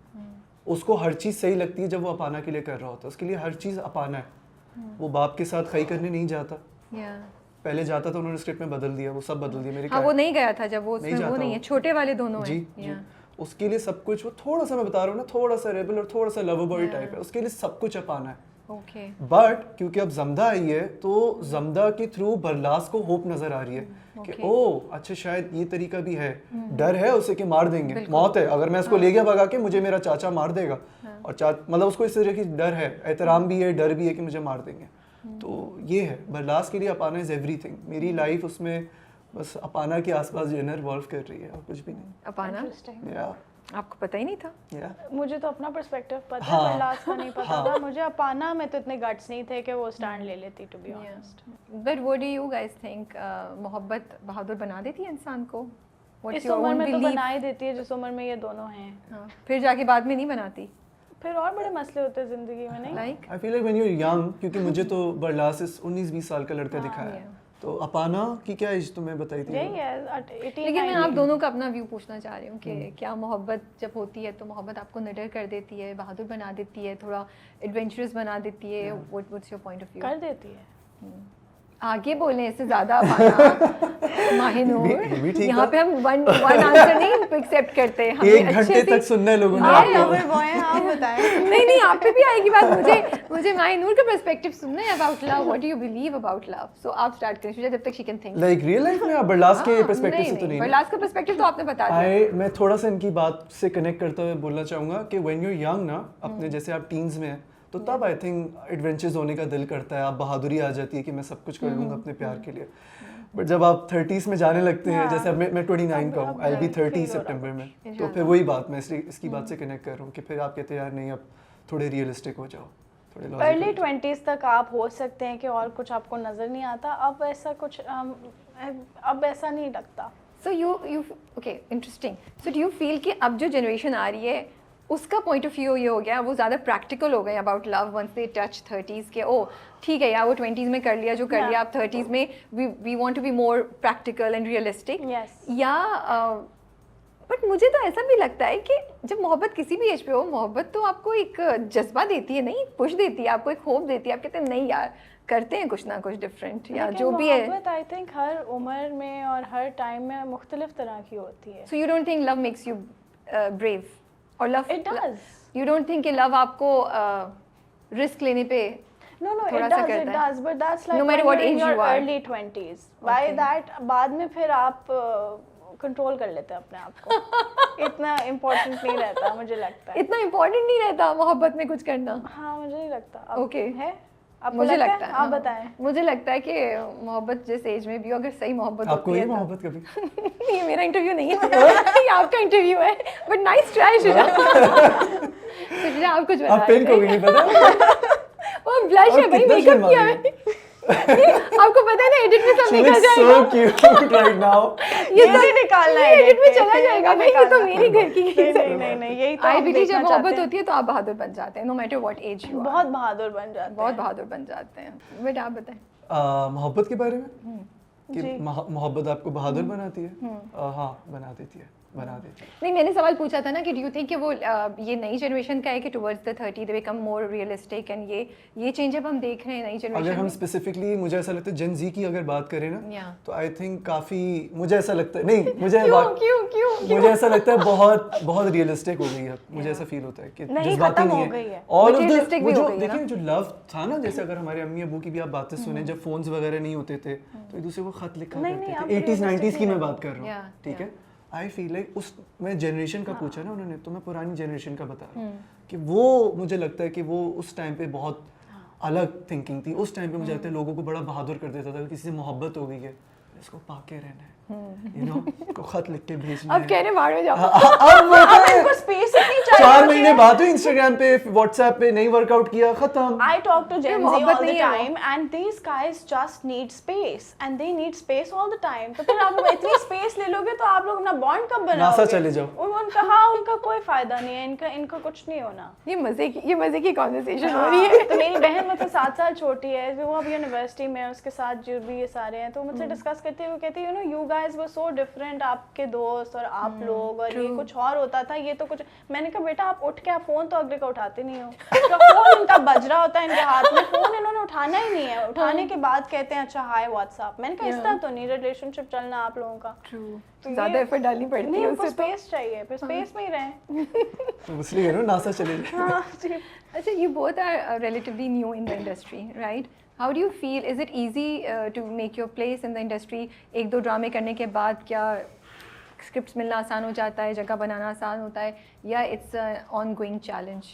उसको हर चीज़ सही लगती है जब वो अपाना के लिए कर रहा होता है, उसके लिए हर चीज़ अपाना है। वो बाप के साथ खई करने नहीं जाता, पहले जाता था, उन्होंने स्क्रिप्ट में बदल दिया, वो सब बदल दिया मेरे। हाँ, वो नहीं गया था जब वो उसमें, वो जाता नहीं है, वो। छोटे वाले दोनों जी, हैं। जी। उसके लिए सब कुछ, वो थोड़ा सा मैं बता रहा हूँ ना, थोड़ा सा रेबल और थोड़ा सा लवर बॉय टाइप है, उसके लिए सब कुछ अपाना है। ओके, बट क्योंकि अब जमदा आई है, तो जमदा के थ्रू बरलास को होप नजर आ रही है कि ओ अच्छा शायद ये तरीका भी है। डर है उसे कि मार देंगे, मौत है, अगर मैं इसको ले गया भगा के मुझे मेरा चाचा मार देगा, और मतलब उसको इस तरह की डर है, एहतराम भी है, डर भी है कि मुझे मार देंगे। तो ये है बरलास के लिए अपाना इज एवरीथिंग। मेरी लाइफ उसमें बस अपाना के आसपास जो है ना रिवॉल्व कर रही है, और कुछ भी नहीं। अपाना या आपको पता ही नहीं था? या मुझे तो अपना पर्सपेक्टिव पता है, हाँ। बरलास का नहीं पता था। मुझे अपाना में तो इतने गट्स नहीं थे कि वो स्टैंड ले लेती, to be honest. But what do you guys think, मोहब्बत बहादुर बना देती है इंसान को? What's इस your उम्र own में तो belief? बना ही देती है जिस उम्र में ये दोनों हैं। हाँ, फिर जाके बाद में नहीं बनाती। फिर और बड़े मसले होते हैं जिंदगी में, नहीं? Like? I feel like when you are young, क्योंकि मुझे तो बरलास 19-20 साल का लड़का दिखा है, तो अपाना की क्या एज तुम्हें बताई थी? यही है 18 लेकिन मैं आप दोनों का अपना व्यू पूछना चाह रही हूँ कि क्या मोहब्बत जब होती है तो मोहब्बत आपको निडर कर देती है, बहादुर बना देती है, थोड़ा एडवेंचरस बना देती है? What's your point of view? कर देती है। आगे बोलने से ज्यादा माहिनूर, ये भी ठीक यहाँ था। पे हम वन आंसर नहीं एक्सेप्ट करते, हमें एक अच्छे घंटे से- तक सुनना है लोगों ने आप आपको। लवर बॉय हैं, आप बताएं। नहीं आप पे भी आएगी बात। मुझे माहिनूर का पर्सपेक्टिव सुनना है about love. What do you believe about love? So आप स्टार्ट करें शुजा, जब तक she can think. Like real life में आप बरलास के पर्सपेक्टिव से तो नहीं? बरलास का पर्सपेक्टिव तो आपने बता दिया। मैं थोड़ा सा इनकी बात से कनेक्ट करते हुए बोलना चाहूँगा कि व्हेन यू यंग ना, अपने जैसे आप टीन्स में हैं, तो तब आई थिंक एडवेंचर्स होने का दिल करता है, आप बहादुरी आ जाती है कि मैं सब कुछ कर लूँगा अपने प्यार के लिए। बट जब आप 30s में जाने लगते हैं, जैसे अब मैं 29 का हूँ, आई विल बी 30 सितंबर में, तो फिर वही बात मैं इसकी बात से कनेक्ट कर रहा हूँ कि फिर आप कहते हैं यार नहीं, अब थोड़े रियलिस्टिक हो जाओ, थोड़े logical अर्ली हो जाओ। 20s तक आप हो सकते हैं कि और कुछ आपको नजर नहीं आता। अब ऐसा कुछ अब ऐसा नहीं लगता। So you okay, interesting. So do you feel कि अब जो जनरेशन आ रही है उसका पॉइंट ऑफ व्यू ये हो गया, वो ज़्यादा प्रैक्टिकल हो गए about love once they touch 30s के? ओ ठीक है यार, वो 20s में कर लिया जो कर लिया, अब 30s में we want to be more practical and realistic. Yes. या बट मुझे तो ऐसा भी लगता है कि जब मोहब्बत किसी भी एज पे हो, मोहब्बत तो आपको एक जज्बा देती है, नहीं पुश देती है, आपको एक होप देती है। आप कहते हैं नहीं यार, करते हैं कुछ ना कुछ डिफरेंट, या जो भी है। मोहब्बत आई थिंक हर उम्र में और हर टाइम में मुख्तलिफ तरह की होती है। So you don't think love makes you brave? और love It does. You don't think कि लव आपको रिस्क लेने पे No, थोड़ा it सा does, करता it है? does, but that's like No matter when what you're in age your you are. early 20s. By Okay. that, बाद में फिर आप कंट्रोल कर लेते हैं अपने आप को। इतना इम्पोर्टेंट नहीं रहता, मुझे लगता है। इतना इम्पोर्टेंट नहीं रहता मोहब्बत में कुछ करना। हाँ, मुझे नहीं लगता। अब Okay. है? आपको मुझे लगता है, आप हाँ। बताएं। मुझे लगता है कि मोहब्बत जिस एज में भी हो, अगर सही मोहब्बत आपको होती ये है तो- मोहब्बत कभी? ये मेरा इंटरव्यू नहीं है, ये आपका इंटरव्यू है। But nice try Shuja. Shuja आप कुछ आप पिंक हो गई, पता? वो ब्लश है आप भाई, कितना मेकअप किया शर्मा है। आपको पता है ना, एडिट में सब She निकल looks जाएगा। so cute right now. ये नहीं निकालना है, एडिट में edit चला पे, जाएगा नहीं भाई, ये तो निकालना। मेरी घर की नहीं, यही तो आई हम बिलीव जब देखना मोहब्बत चाहते हैं। होती है तो आप बहादुर बन जाते हैं, no matter what age you are. बहुत बहादुर बन जाते हैं। बहुत बहादुर बन जाते हैं। बट आप बताएं। मोहब्बत के बारे में कि जी। मोहब्बत आपको बहादुर बनाती है? हाँ, बना देती है। नहीं, मैंने सवाल पूछा था ना कि डू यू थिंक कि वो ये नई जनरेशन का है कि towards the 30 they become more realistic, and ये चेंज अब हम देख रहे हैं नई जनरेशन में। अगर हम स्पेसिफिकली, मुझे ऐसा लगता है जेन जी की अगर बात करें ना, Yeah. तो आई थिंक काफी, मुझे ऐसा लगता है, नहीं मुझे क्यों मुझे ऐसा लगता है बहुत रियलिस्टिक हो गई है। मुझे ऐसा फील होता है कि नहीं, जज्बाती खत्म नहीं हो गई है। ऑल ऑफ Materialistic द भी जो हो गई है ना। देखिए जो लव था ना, जैसे अगर हमारे अम्मी अबू की भी आप बातें सुने, जब फोन्स वगैरह नहीं होते थे तो एक दूसरे को खत लिखा नहीं, करते अब थे। 80s 90s की realistic मैं बात कर रहा Yeah, हूँ, ठीक है। आई फील लाइक उस मैं जनरेशन का पूछा ना उन्होंने, तो मैं पुरानी जनरेशन का बता रहा हूँ कि वो मुझे लगता है कि वो उस टाइम पे बहुत अलग थिंकिंग थी। उस टाइम पे मुझे लगता है लोगों को बड़ा बहादुर कर देता था, किसी से मोहब्बत हो गई है इसको पाके रहना है, यू नो, को खत लिख के भेजना अब है। कहने बाहर में जाओ। अब अब इनको स्पेस इतनी चाहिए 4 महीने बाद हुई इंस्टाग्राम पे, व्हाट्सएप पे नहीं वर्कआउट किया, खत्म। I talk to Gen Z मोहब्बत all the नहीं है वो। time and these guys just need space and they need space all the time. तो फिर आप लोग इतनी space ले लोगे तो आप लोग अपना bond कब बनाओगे? नासा चले जाओ। उनका कोई फायदा नहीं है, इनका कुछ नहीं होना। ये मजे की कॉन्वर्सेशन हो रही है। तो मेरी बहन मुझसे 7 साल छोटी है, वो अब यूनिवर्सिटी में है, उसके साथ जो भी ये सारे हैं, तो मुझसे डिस्कस करती है, वो कहती है, you know, you guys were so different, आपके दोस्त और आप लोग, और ये कुछ और होता था, ये तो कुछ। मैंने कहा बेटा आप उठ के आप फोन तो अगले का उठाते नहीं हो, तो फोन इनका बज रहा होता है इनके हाथ में, फोन इन्होंने उठाना ही नहीं है, उठाने के बाद कहते हैं अच्छा हाय व्हाट्सएप। मैंने कहा इस तरह तो नहीं रिलेशनशिप चलना आप लोगों का। तो ज्यादा एफर्ट डालनी पड़ती नहीं, है उनको उससे तो। स्पेस चाहिए, फिर स्पेस में ही रहें। तो इसलिए ना नासा चले जाए। हाँ जी। अच्छा, you both are relatively new in the industry, right? How do you feel? Is it easy to make your place in the industry? एक दो ड्रामे करने के बाद क्या स्क्रिप्ट्स मिलना आसान हो जाता है, जगह बनाना आसान होता है, या it's ongoing challenge?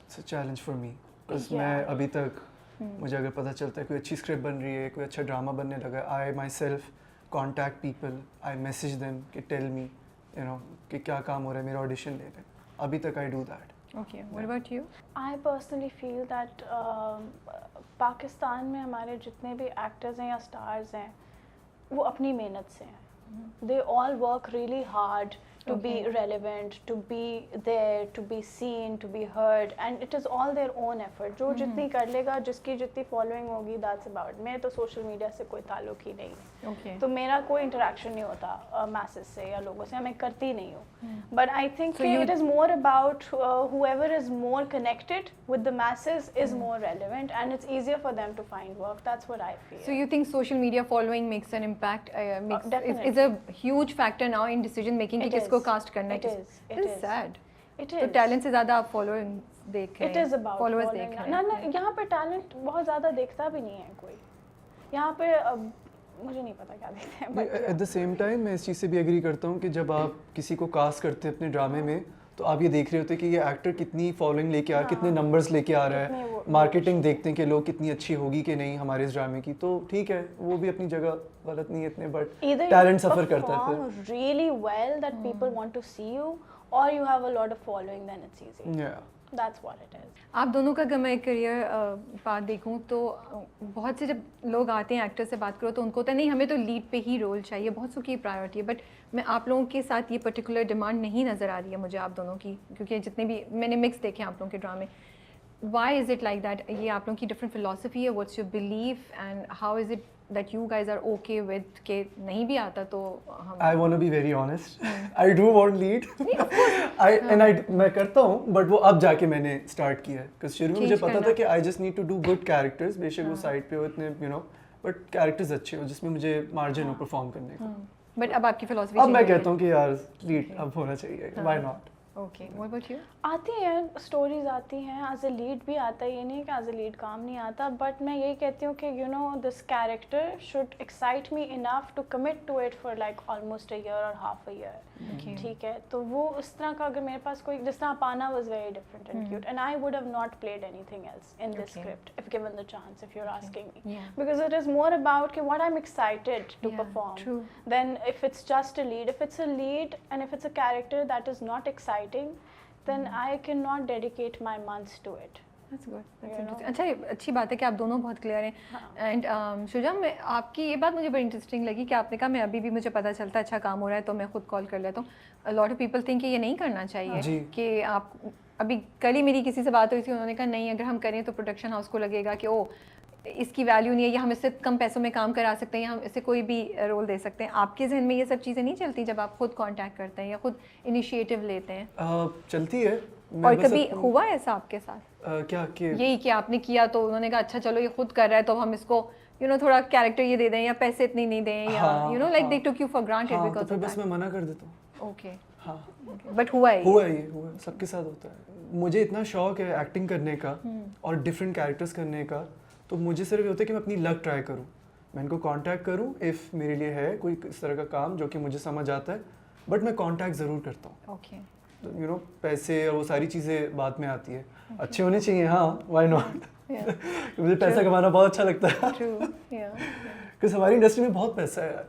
It's a challenge for me because मैं अभी तक मुझे अगर पता चलता है कोई अच्छी स्क्रिप्ट बन रही है, कोई अच्छा ड्रामा बनने लगा, I myself contact people, I message them कि tell me, you know, कि क्या काम हो रहा है, मेरा ऑडिशन ले लें। अभी तक I do that. Okay, what about you? I personally feel that Pakistan में हमारे जितने भी एक्टर्स हैं या स्टार्स हैं वो अपनी मेहनत से हैं। They all work really hard to be relevant, to be there, to be seen, to be heard, and it is all their own effort. जो जितनी कर लेगा, जिसकी जितनी following होगी, that's about it. मैं तो social media से कोई ताल्लुक ही नहीं है, तो मेरा कोई interaction नहीं होता masses से या लोगों से, मैं करती नहीं हूँ. But I think it is more about whoever is more connected with the masses is more relevant, and it's easier for them to find work. That's what I feel. So you think social media following makes an impact? Is a huge factor now in decision making कि किसको cast करना है? It is sad. It is. तो talent से ज़्यादा आप following देख रहे हैं. It is about followers देख रहे हैं. ना यहाँ पे talent बहुत ज़्यादा देखता भी नहीं है कोई. यहाँ पे मुझे नहीं पता क्या देखते हैं. At the same time मैं इस चीज़ से भी एग्री करता हूँ कि जब आप किसी को कास्ट करते हैं अपने ड्रामे में, तो आप ये देख रहे होते हैं कि ये एक्टर कितनी फॉलोइंग लेके आ रहा है, कितने नंबर्स लेके आ रहा है, मार्केटिंग देखते हैं कि लोग कितनी अच्छी होगी कि नहीं हमारे इस ड्रामे की. तो ठीक है, वो भी अपनी जगह गलत नहीं है इतने, बट टैलेंट सफर करता है फिर. Really well that people want to see you, or you have a lot of following, then it's easy. Yeah. That's what it is. आप दोनों का अगर मैं करियर पाथ देखूं तो बहुत से जब लोग आते हैं एक्टर से बात करो तो उनको तो नहीं हमें तो लीड पे ही रोल चाहिए, बहुत सौ की प्रायोरिटी है. बट मैं आप लोगों के साथ ये पर्टिकुलर डिमांड नहीं नज़र आ रही है मुझे आप दोनों की, क्योंकि जितने भी मैंने मिक्स देखे आप लोगों के ड्रामे. Why is it like that? ये आप लोगों की डिफरेंट फिलोसफी है? What's your belief and how is it that you guys are okay with के नहीं भी आता तो हम I want to be very honest. I do want lead. मैं करता हूँ, but वो अब जाके मैंने start किया है. Because शुरू में मुझे पता था कि I just need to do good characters, बेशक वो side पे हो इतने but characters अच्छे हो जिसमें मुझे margin हो perform करने का. But अब आपकी philosophy अब मैं कहता हूँ कि यार lead अब होना चाहिए. Why not? Okay, what about you? आती हैं स्टोरीज आती हैं, एज ए लीड भी आता है, ये नहीं कि एज ए लीड काम नहीं आता. बट मैं यही कहती हूँ कि you know this character should excite me enough to commit to it for like almost a year और हाफ अ ईयर. ठीक है, तो वो उस तरह का अगर मेरे पास कोई, जिस तरह Apana was very different and cute, and I would have not played anything else in this script if given the chance, if you are asking me, because it is more about कि what I am excited to perform than if it's just a lead. If it's a lead and if it's a character that is not exciting, then I cannot dedicate my months to it. That's good. That's interesting. अच्छा, अच्छी बात है कि आप दोनों बहुत clear हैं. And Shuja, मैं आपकी ये बात मुझे बड़ी इंटरेस्टिंग लगी कि आपने कहा मैं अभी भी मुझे पता चलता है अच्छा काम हो रहा है तो मैं खुद कॉल कर लेता हूँ. अ लॉट ऑफ पीपल थिंक कि ये नहीं करना चाहिए कि आप, अभी कल ही मेरी किसी से बात हुई थी, उन्होंने कहा नहीं अगर हम करें तो प्रोडक्शन हाउस को लगेगा कि ओ इसकी वैल्यू नहीं है, या हम इससे कम पैसों में काम करा सकते हैं, या हम इससे कोई भी रोल दे सकते हैं. आपके जहन में ये सब चीज़ें नहीं चलती जब आप खुद कांटेक्ट करते हैं या खुद इनिशिएटिव लेते हैं? चलती है. और कभी हुआ ऐसा आपके साथ? क्या कि यही कि आपने किया तो उन्होंने कहा अच्छा चलो ये खुद कर रहा है तो हम इसको थोड़ा कैरेक्टर ये दे दें या पैसे इतनी नहीं दें, या like they took you for granted because तो बस मैं मना कर देता हूँ. ओके. हाँ, बट हुआ है हुआ सबके साथ होता है. मुझे इतना शौक है एक्टिंग करने का और डिफरेंट कैरेक्टर्स करने का, तो मुझे सिर्फ ये होता है कि मैं अपनी लक ट्राई करूँ, मैं इनको कांटेक्ट करूँ इफ़ मेरे लिए है कोई इस तरह का काम जो कि मुझे समझ आता है, बट मैं कांटेक्ट ज़रूर करता हूँ. ओके. पैसे और वो सारी चीज़ें बाद में आती है. अच्छे होने चाहिए, हाँ, व्हाई नॉट. मुझे पैसा कमाना बहुत अच्छा लगता है. बिकॉज हमारी इंडस्ट्री में बहुत पैसा है यार.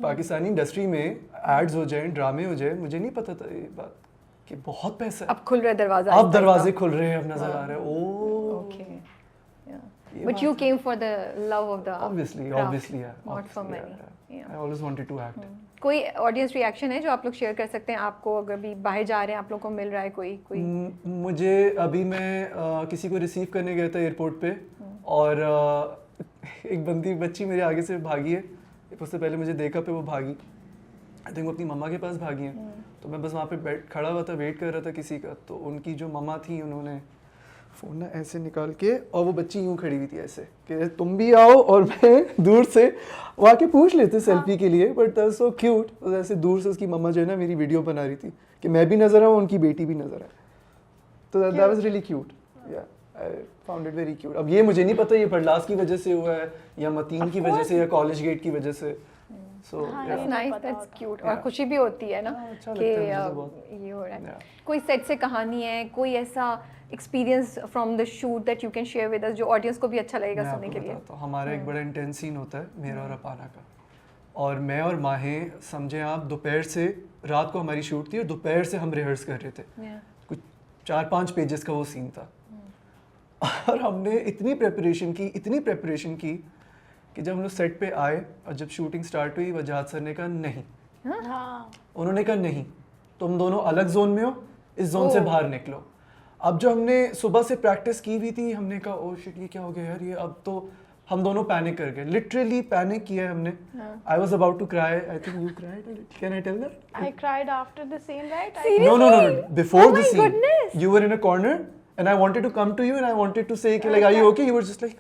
पाकिस्तानी इंडस्ट्री में एड्स हो जाए, ड्रामे हो जाए, मुझे नहीं पता था ये बात कि बहुत पैसा है. अब खुल रहा है दरवाजा, अब दरवाजे खुल रहे हैं, अब नजर आ रहा है. Okay. But you came for the love of the obviously, yeah. Not for money. Yeah. I always wanted to act. कोई ऑडियंस रिएक्शन है जो आप लोग शेयर कर सकते हैं? आपको अगर भी बाहर जा रहे हैं आप लोग को मिल रहा है कोई? मुझे अभी मैं किसी को रिसीव करने गया था एयरपोर्ट पे, और एक बच्ची मेरे आगे से भागी है. उससे पहले मुझे देखा पे वो भागी. आई थिंक वो अपनी मम्मा के पास भागी हैं. तो मैं बस वहाँ पे खड़ा हुआ था, वेट कर रहा था किसी का. तो उनकी जो मम्मा थी उन्होंने फ़ोन ना ऐसे निकाल के, और वो बच्ची यूँ खड़ी हुई थी ऐसे कि तुम भी आओ, और मैं दूर से वो आके पूछ लेते सेल्फी के लिए. But that so cute. ऐसे दूर से उसकी मम्मा जो है ना मेरी वीडियो बना रही थी कि मैं भी नज़र आऊँ, उनकी बेटी भी नज़र आए. तो दैट वाज रियली क्यूट. या I found it very cute. अब ये मुझे नहीं पता ये परलास की वजह से हुआ है या मतीन की वजह से या कॉलेज गेट की वजह से. So that's nice, that's cute. और खुशी भी होती है ना कि ये हो रहा है. कोई सेट से कहानी है, कोई ऐसा experience from the shoot that you can share with us जो ऑडियंस को भी अच्छा लगेगा सुनने के लिए? तो हमारा एक बड़ा इंटेंस सीन होता है मेरा और अपाना का, और मैं और माहे समझे आप दोपहर से, रात को हमारी शूट थी और दोपहर से हम रिहर्स कर रहे थे. कुछ 4-5 पेजेस का वो सीन था. और हमने इतनी प्रेपरेशन की कि जब हम लोग सेट पे आए और जब शूटिंग स्टार्ट हुई, वजाहत सर ने कहा नहीं, हाँ उन्होंने कहा नहीं, तुम दोनों अलग जोन में हो, इस जोन से बाहर निकलो। अब जो हमने सुबह से प्रैक्टिस की हुई थी, हमने कहा ओ शिट ये क्या हो गया यार, ये अब तो हम दोनों पैनिक कर गए, लिटरली पैनिक किया है हमने। I was about to cry, I think you cried, can I tell that? I cried after the scene, right? No, before Oh the my scene goodness. you were in a corner and I wanted to come to you and I wanted to say कि like are you okay, you were just like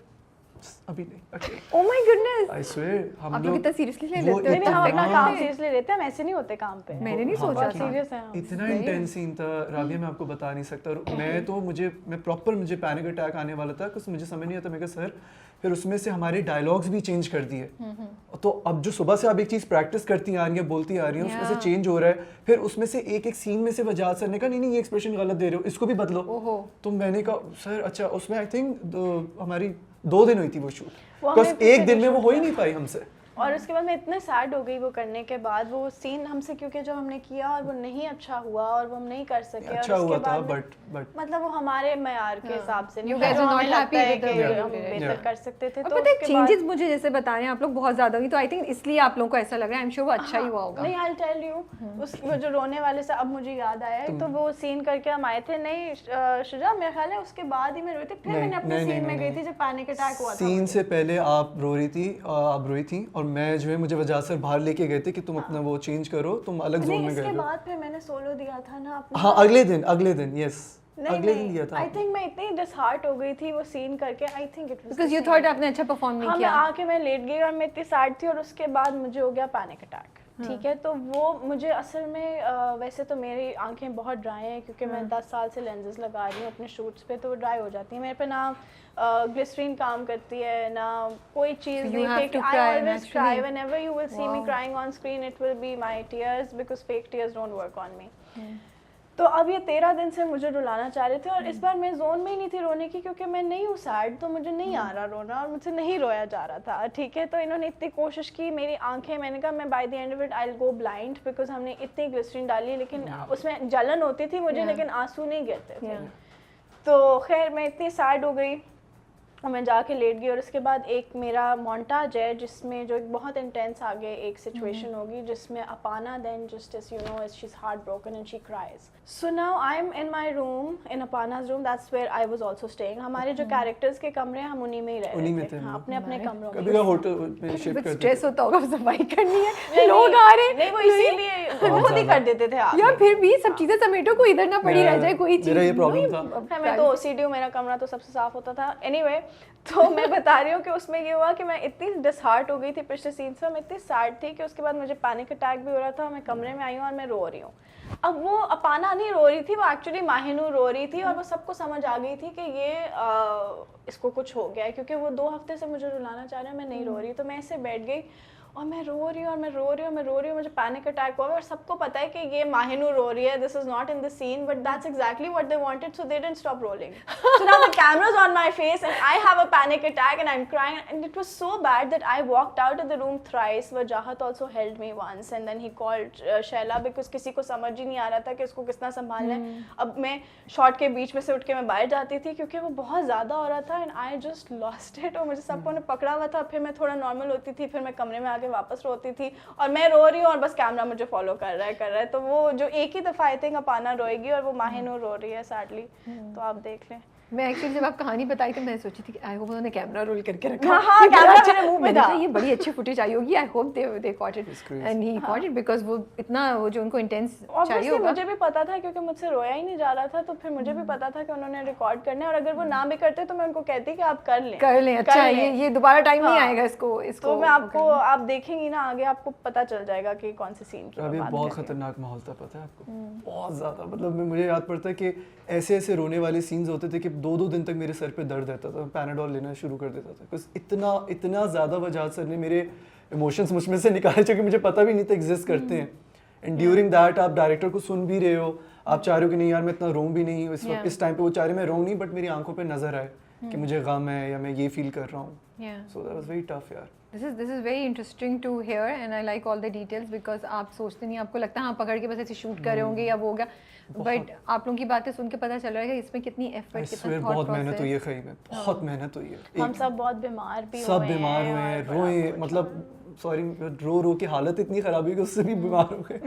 अभी नहीं, okay. Oh my goodness. I swear हम आप लोग इतना seriously ले वो लेते हो? नहीं, हम अपना इतना- काम सीरियसली लेते हैं, हम ऐसे नहीं होते काम पे। मैंने नहीं सोचा बहुत था। सीरियस है हम। इतना इंटेंस सीन था राबिया, मैं आपको बता नहीं सकता। और मैं तो मुझे पैनिक अटैक आने वाला था, कुछ मुझे समझ नहीं आता। मैं कहा सर, फिर उसमें से हमारे डायलॉग्स भी चेंज कर दिए। तो अब जो सुबह से आप एक चीज़ प्रैक्टिस करती आ रही हैं, बोलती आ रही हैं, उसमें से चेंज हो रहा है। फिर उसमें से एक सीन में से वजाहत सर ने कहा नहीं ये एक्सप्रेशन गलत दे रहे हो, इसको भी बदलो। तो मैंने कहा सर अच्छा, उसमें आई थिंक हमारी 2 दिन हुई थी वो शूट, बिकॉज एक दिन में वो हो ही नहीं पाई हमसे। और उसके बाद मैं इतने सैड हो गई वो करने के बाद, वो सीन हमसे, क्योंकि जब हमने किया और वो नहीं अच्छा हुआ और वो हम नहीं कर सके, अच्छा और हुआ उसके था बाद बट मतलब वो हमारे मयार के हिसाब से नहीं, You guys जो are not हमें लगता happy है with the कि way हम you did it. बेहतर कर सकते थे। और तो पता है उसके बाद चेंजेस मुझे जैसे बता रहे हैं आप लोग बहुत ज्यादा हुई, तो आई थिंक इसलिए आप लोगों को ऐसा लग रहा है। आई एम श्योर वो अच्छा ही हुआ होगा। नहीं, आई टेल यू, उस वो जो रोने वाले से अब मुझे याद आया है, तो वो सीन करके हम आए थे। नहीं शुजा, मेरा ख्याल है उसके बाद ही मैं रोई थी, फिर मैंने अपने सीन में गई थी जब पैनिक अटैक हुआ था। सीन से पहले आप रोई थी और मैं जो है, मुझे वजह से बाहर लेके गए थे कि तुम अपना वो चेंज करो, तुम अलग जोन में गए इसके थे। बाद फिर मैंने सोलो दिया था ना अपना। हाँ अगले दिन यस, अगले दिन दिया था। आई थिंक मैं इतनी डिसहार्ट हो गई थी वो सीन करके। I think it was because you thought आपने अच्छा परफॉर्म नहीं हाँ, किया। मैं आके मैं लेट गई और मैं इतनी सैड थी, और उसके बाद मुझे हो गया पैनिक अटैक। ठीक है, तो वो मुझे असल में वैसे तो मेरी आंखें बहुत ड्राई हैं, क्योंकि मैं 10 साल से लेंसेज लगा रही हूँ अपने शूट्स पे, तो वो ड्राई हो जाती है मेरे पे ना। ग्लिसरीन काम करती है ना, कोई चीज़ So you नहीं। have fake to I cry always cry naturally. Whenever you will see me Wow. Crying on screen, it will be my tears, because fake tears don't work on me. तो अब ये 13 दिन से मुझे रुलाना चाह रहे थे, और इस बार मैं जोन में ही नहीं थी रोने की, क्योंकि मैं नहीं हूँ सैड, तो मुझे नहीं आ रहा रोना, और मुझसे नहीं रोया जा रहा था। ठीक है, तो इन्होंने इतनी कोशिश की, मेरी आंखें, मैंने कहा मैं by the end of it I will go blind, because हमने इतनी ग्लिसरीन डाली, लेकिन उसमें जलन होती थी मुझे, लेकिन आंसू नहीं गिरते थे। तो खैर मैं इतनी सैड हो गई और मैं जाके लेट गई, और उसके बाद एक मेरा मोन्टाज है जिसमें जो एक बहुत इंटेंस आगे एक सिचुएशन होगी, जिसमें Apana then just as you know she is heartbroken and she cries. So now I am in my room, in Apana's room, that's where I was also staying. हमारे जो कैरेक्टर्स के कमरे हैं हम उन्हीं में ही रह उन्हीं रहे में थे, थे हाँ, अपने अपने कमरों कभी में। का होटल में शिफ्ट बट कर स्ट्रेस होता होगा, सफाई करनी है, नहीं, लोग आ रहे हैं। नहीं, वो इसीलिए वो खुद ही कर देते थे आप। यार फिर भी सब चीजें समेटो, कोई इधर ना पड़ी रह जाए कोई चीज। मेरा ये प्रॉब्लम था। मैं तो ओसीडी हूँ, मेरा कमरा तो सबसे साफ होता था। एनीवे, तो मैं बता रही हूँ कि उसमें ये हुआ कि मैं इतनी डिसहार्ट हो गई थी पिछले सीन से, मैं इतनी सैड थी कि उसके बाद मुझे पैनिक अटैक भी हो रहा था। मैं कमरे में आई हूँ और मैं रो रही हूँ। अब वो अपाना नहीं रो रही थी, वो एक्चुअली माहिनूर रो रही थी, और वो सबको समझ आ गई थी कि ये इसको कुछ हो गया है, क्योंकि वो 2 हफ्ते से मुझे रुलाना चाह रहे हैं, मैं नहीं रो रही। तो मैं ऐसे बैठ गई और मैं रो रही हूँ और मैं रो रही हूँ, मैं रो रही हूँ, मुझे पैनिक अटैक हुआ, और सबको पता है कि ये माहिनूर रो रही है, this is not in the scene, but that's exactly what they wanted, so they didn't stop rolling. So now the कैमरा's on my face and I have a panic attack and I'm crying, and it was so bad that I walked out of the room thrice. Wajahat also held me once and then he called Shaila, because किसी को समझ ही नहीं आ रहा था कि उसको किस तरह संभालना है। अब मैं शॉट के बीच में से उठ के मैं बाहर जाती थी, क्योंकि वो बहुत ज़्यादा हो रहा था, and I just lost it, और मुझे सबको ने पकड़ा हुआ था। फिर मैं थोड़ा नॉर्मल होती थी, फिर मैं कमरे में आके वापस रोती थी, और मैं रो रही हूँ और बस कैमरा मुझे फॉलो कर रहा है। तो वो जो एक ही दफ़ा आई थिंक अपाना रोएगी और वो माहिनूर रो रही है सैडली, तो आप देख लें। मैं एक्चुअली जब आप कहानी बताई तो मैं सोची थी कि आई होप उन्होंने कैमरा रोल करके रखा। हाँ, कैमरा मेरे मुंह पे मैंने था। कहा ये बड़ी अच्छी फुटेज आई होगी, I hope they caught it and he caught it, because वो इतना वो जो उनको इंटेंस चाहिए Obviously, होगा। मुझे भी पता था, क्योंकि मुझसे रोया ही नहीं जा रहा था, तो फिर मुझे भी पता था कि उन्होंने रिकॉर्ड करना है, और अगर वो ना भी करते तो मैं उनको कहती कि आप कर लें। अच्छा, ये दोबारा टाइम नहीं आएगा इसको तो मैं आपको, आप देखेंगी ना आगे, आपको पता चल जाएगा कि कौन से सीन की अभी बात बहुत कर रही खतरनाक माहौल था, पता है आपको, बहुत ज़्यादा। मतलब मुझे याद पड़ता है कि ऐसे ऐसे रोने वाले सीन्स होते थे कि 2-2 दिन तक मेरे सर पे दर्द रहता था, पैनाडोल लेना शुरू कर देता था, कुछ इतना ज़्यादा वजाहत सर ने मेरे इमोशंस मुझ में से निकाले, जो कि मुझे पता भी नहीं था एग्जिस्ट करते हैं। एंड ड्यूरिंग दैट आप डायरेक्टर को सुन भी रहे हो, आप चाह रहे हो कि नहीं यार मैं इतना रोऊं भी नहीं, इस टाइम पे वो चाह रहे मैं रोऊं नहीं, बट मेरी आंखों पे नजर आए कि मुझे गम है या मैं ये फील कर रहा हूँ. Yeah. So that was very tough यार. This is very interesting to hear and I like all the details because आप सोचते नहीं, आपको लगता है हाँ पकड़ के बस ऐसे शूट कर रहे होंगे या वो हो गया, बट आप लोगों की बातें सुन के पता चल रहा है कि इसमें कितनी एफर्ट, कितना थॉट बहुत प्रोसेस. मेहनत हुई है खई में, बहुत मेहनत हुई है. हम सब बहुत बीमार भी सब हुए बीमार हुए हैं, रोए, मतलब सॉरी रो की हालत इतनी खराब हुई कि उससे भी बीमार हो गए.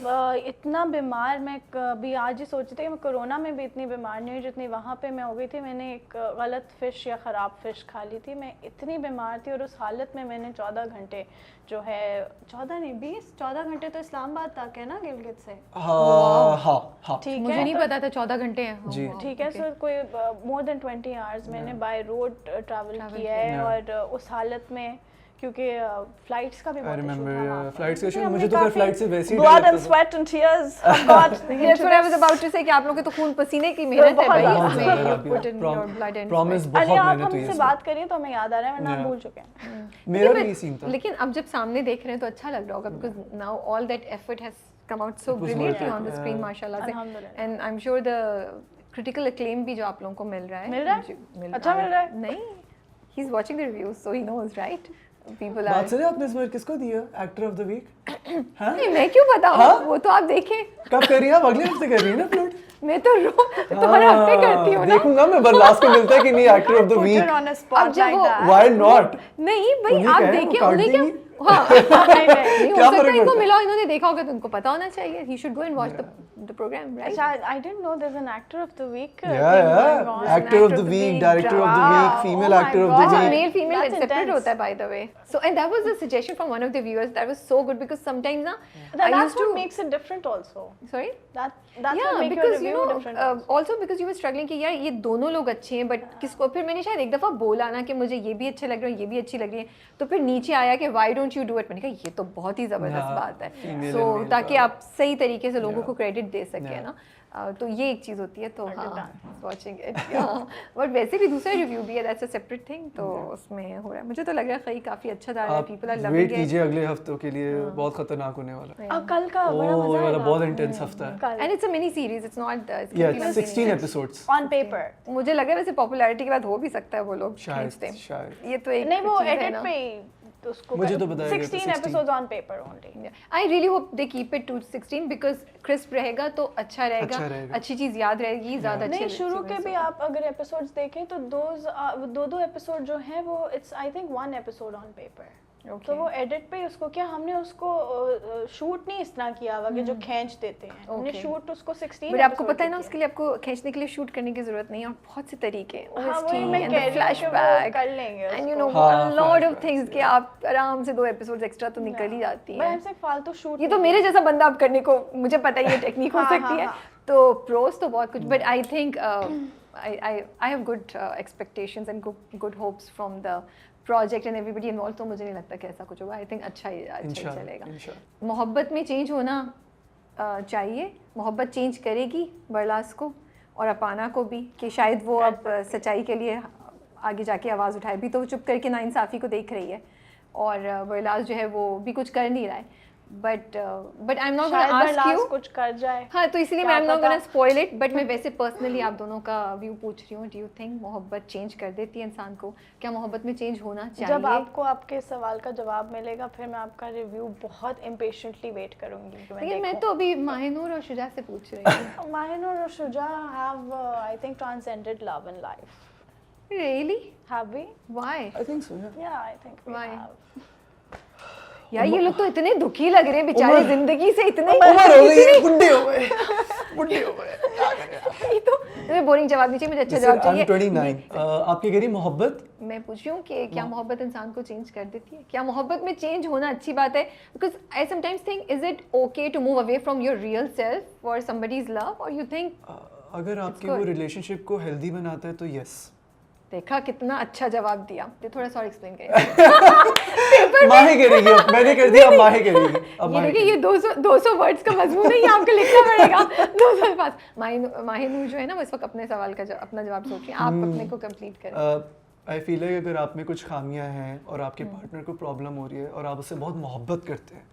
तो इतना बीमार मैं कभी आज ही सोची थी कि मैं कोरोना में भी इतनी बीमार नहीं हुई जितनी वहाँ पे मैं हो गई थी. मैंने एक गलत फ़िश या ख़राब फ़िश खा ली थी. मैं इतनी बीमार थी और उस हालत में मैंने 14 घंटे जो है 14 नहीं 14 घंटे तो इस्लामाबाद तक है ना गिलगित से. हाँ ठीक है, मुझे नहीं पता था 14 घंटे हैं. जी. ठीक है. सो कोई more than 20 आवर्स मैंने बाय रोड ट्रैवल किया है और उस हालत में क्योंकि फ्लाइट्स का भी बहुत इशू था. फ्लाइट्स का इशू मुझे तो फिर फ्लाइट से वैसे ही blood and sweat and tears have got That's what I was about to say कि आप लोग के तो खून पसीने की मेहनत है भाई इसमें. You put in your blood and promise sweat. बहुत अरे आप मेहनत हुई है हमसे इसमें. बात करिए तो हमें याद आ रहा है, मैं नाम भूल चुके हैं. मेरा भी यही सीन था. लेकिन अब जब सामने देख रहे हैं तो अच्छा लग रहा होगा because now all that effort has come out so It was brilliantly worth it, on the screen माशाल्लाह से. अल्हम्दुलिल्लाह. And I'm sure the critical acclaim भी जो आप लोगों को मिल रहा है. मिल रहा है? अच्छा मिल रहा है? नहीं. He's watching the reviews so he knows, right? People are. बात सुने आपने इस बार किसको दिया एक्टर ऑफ द वीक? हाँ? नहीं मैं क्यों बताऊँ? हाँ? वो तो आप देखें. कब कर रही है आप? अगले हफ्ते कर रही है ना अपलोड? मैं तो हर हफ्ते करती हूँ ना. देखूंगा मैं बरलास को मिलता है कि नहीं actor of the Put week. her on a spot अब जब like वो- that. Why not? नहीं भाई उन्हीं आप का है, वो देखिए काट उन्हें क्या. देंगी. हाँ नहीं हो क्या सकता फर्क है इनको पड़ता है? मिला हो, इन्होंने देखा होगा तो उनको पता होना चाहिए. He should go and watch the program, right? अच्छा, I didn't know there's an actor of the week Yeah, thing yeah. going on. Actor of the week, director of the week, Wow. female Oh my actor of God. the अच्छा week. Male female That's separate intense. होता है by the way. So and that was a suggestion from one of the viewers that was so good because sometimes ना I That's used to what makes it different also. sorry. That's Yeah, what makes your because you review know, different also. also because you were struggling कि यार ये दोनों लोग अच्छे हैं but किसको, फिर मैंने शायद एक दफ़ा बोला ना कि मुझे ये भी अच्छे लग रहे हैं, ये भी अच्छी लग रही है, तो फिर नीचे आया कि why don't you do it. मैंने कहा ये तो बहुत ही ज़बरदस्त हाँ, बात है. female So and male ताकि का. आप सही तरीके से लोगों Yeah. को क्रेडिट दे सके Yeah. ना. तो ये एक चीज़ होती है. तो हाँ done. Watching it. बट वैसे भी दूसरा रिव्यू भी है, दैट्स अ सेपरेट थिंग. तो उसमें हो रहा है, मुझे तो लग रहा है कहीं काफ़ी अच्छा जा रहा है. आप people are wait loving it. कीजिए अगले हफ्तों के लिए, बहुत खतरनाक होने वाला है. अब कल का बड़ा ओह, मजा ये वाला आएगा. बहुत इंटेंस हफ्ता है. कल and it's a mini series, it's not Yeah, 16 episodes. on paper. मुझे लगा वैसे पॉपुलैरिटी के बाद हो भी सकता है वो लोग शायद, खींचते हैं. शायद. ये तो एक नहीं वो चीज़ है एडिट ना. पे ही तो उसको मुझे तो बताया गया था 16 16. episodes on paper only. I really hope they keep it to 16 because crisp रहेगा तो अच्छा रहेगा, अच्छा रहेगा. अच्छी चीज़ याद रहेगी, ज़्यादा अच्छी. नहीं शुरू के भी आप अगर एपिसोड्स देखें तो दो एपिसोड जो हैं वो it's I think 1 episode on paper. तो वो एडिट पे उसको क्या हमने उसको शूट नहीं इस तरह किया हुआ कि जो खींच देते हैं. हमने Okay. शूट उसको 16 बट आपको episode पता है ना की उसके लिए आपको खींचने के लिए शूट करने की जरूरत नहीं है और बहुत से तरीके हैं. हाँ, OST वही मैं and कह the रही हूँ कि वो flashback कर लेंगे and you know उसको. हाँ, a lot of flashbacks, things कि yeah. आप आराम से 2 episodes एक्स्ट्रा तो निकल ही जाती बट हैं. हमसे फालतू शूट ये तो मेरे जैसा बंदा आप करने को, मुझे पता है ये टेक्निक हो हाँ, सकती हाँ, है. हाँ. तो प्रोस तो बहुत कुछ, but I think I have good expectations and good hopes from the project and everybody involved. तो मुझे नहीं लगता कि ऐसा कुछ होगा. आई थिंक अच्छा ही चलेगा. इंशाल्लाह. मोहब्बत में चेंज होना चाहिए. मोहब्बत चेंज करेगी बरलास को और अपाना को भी कि शायद वो अब सच्चाई के लिए आगे जाके आवाज़ उठाए. भी तो वो चुप करके नाइंसाफ़ी को देख रही है और बरलास जो है वो भी कुछ कर नहीं रहा है. But I am not gonna ask you कुछ कर जाए. हाँ तो इसलिए मैं आई am not gonna spoil it. But मैं वैसे पर्सनली आप दोनों का व्यू पूछ रही हूँ. डू यू थिंक मोहब्बत चेंज कर देती है इंसान को? क्या मोहब्बत में चेंज होना चाहिए? जब आपको आपके सवाल का जवाब मिलेगा फिर मैं आपका रिव्यू बहुत इम्पेशेंटली वेट करूंगी कि लेकिन मैं तो अभी माहिनूर और शुजा से पूछ रही हूँ. माहिनूर और Shuja have I think transcended love in life. Really? Have we? Why? I think so, yeah. Yeah, I think we Why? have. यार ये लोग तो इतने दुखी लग रहे हैं बेचारे, जिंदगी से इतने उम्र हो गई है, बुढ़े हो गए. बुढ़े हो गए. ये तो मुझे बोरिंग जवाब नहीं चाहिए, मुझे अच्छा जवाब I'm चाहिए. 29. आप क्या कह रही हैं? मोहब्बत मैं पूछ रही हूँ कि क्या मोहब्बत इंसान को चेंज कर देती है? क्या मोहब्बत में चेंज होना अच्छी बात है? Because I sometimes think is it okay to move away from your real self for somebody's love, और यू थिंक अगर आपके वो रिलेशनशिप को हेल्दी बनाता है तो यस. देखा कितना अच्छा जवाब दिया. ये थोड़ा सा और एक्सप्लेन करें. माहे करेगी. मैंने कर दिया, अब माहे करेगी. अब ये माहे देखिए ये 200 वर्ड्स का मजमून है, ये आपको लिखना पड़ेगा 200 के पास. माहिनूर जो है ना वो इस वक्त अपने सवाल का अपना जवाब सोच रही है. आप अपने को कंप्लीट करें. आई फील है अगर आप में कुछ खामियां हैं और आपके पार्टनर को प्रॉब्लम हो रही है और आप उससे बहुत मोहब्बत करते हैं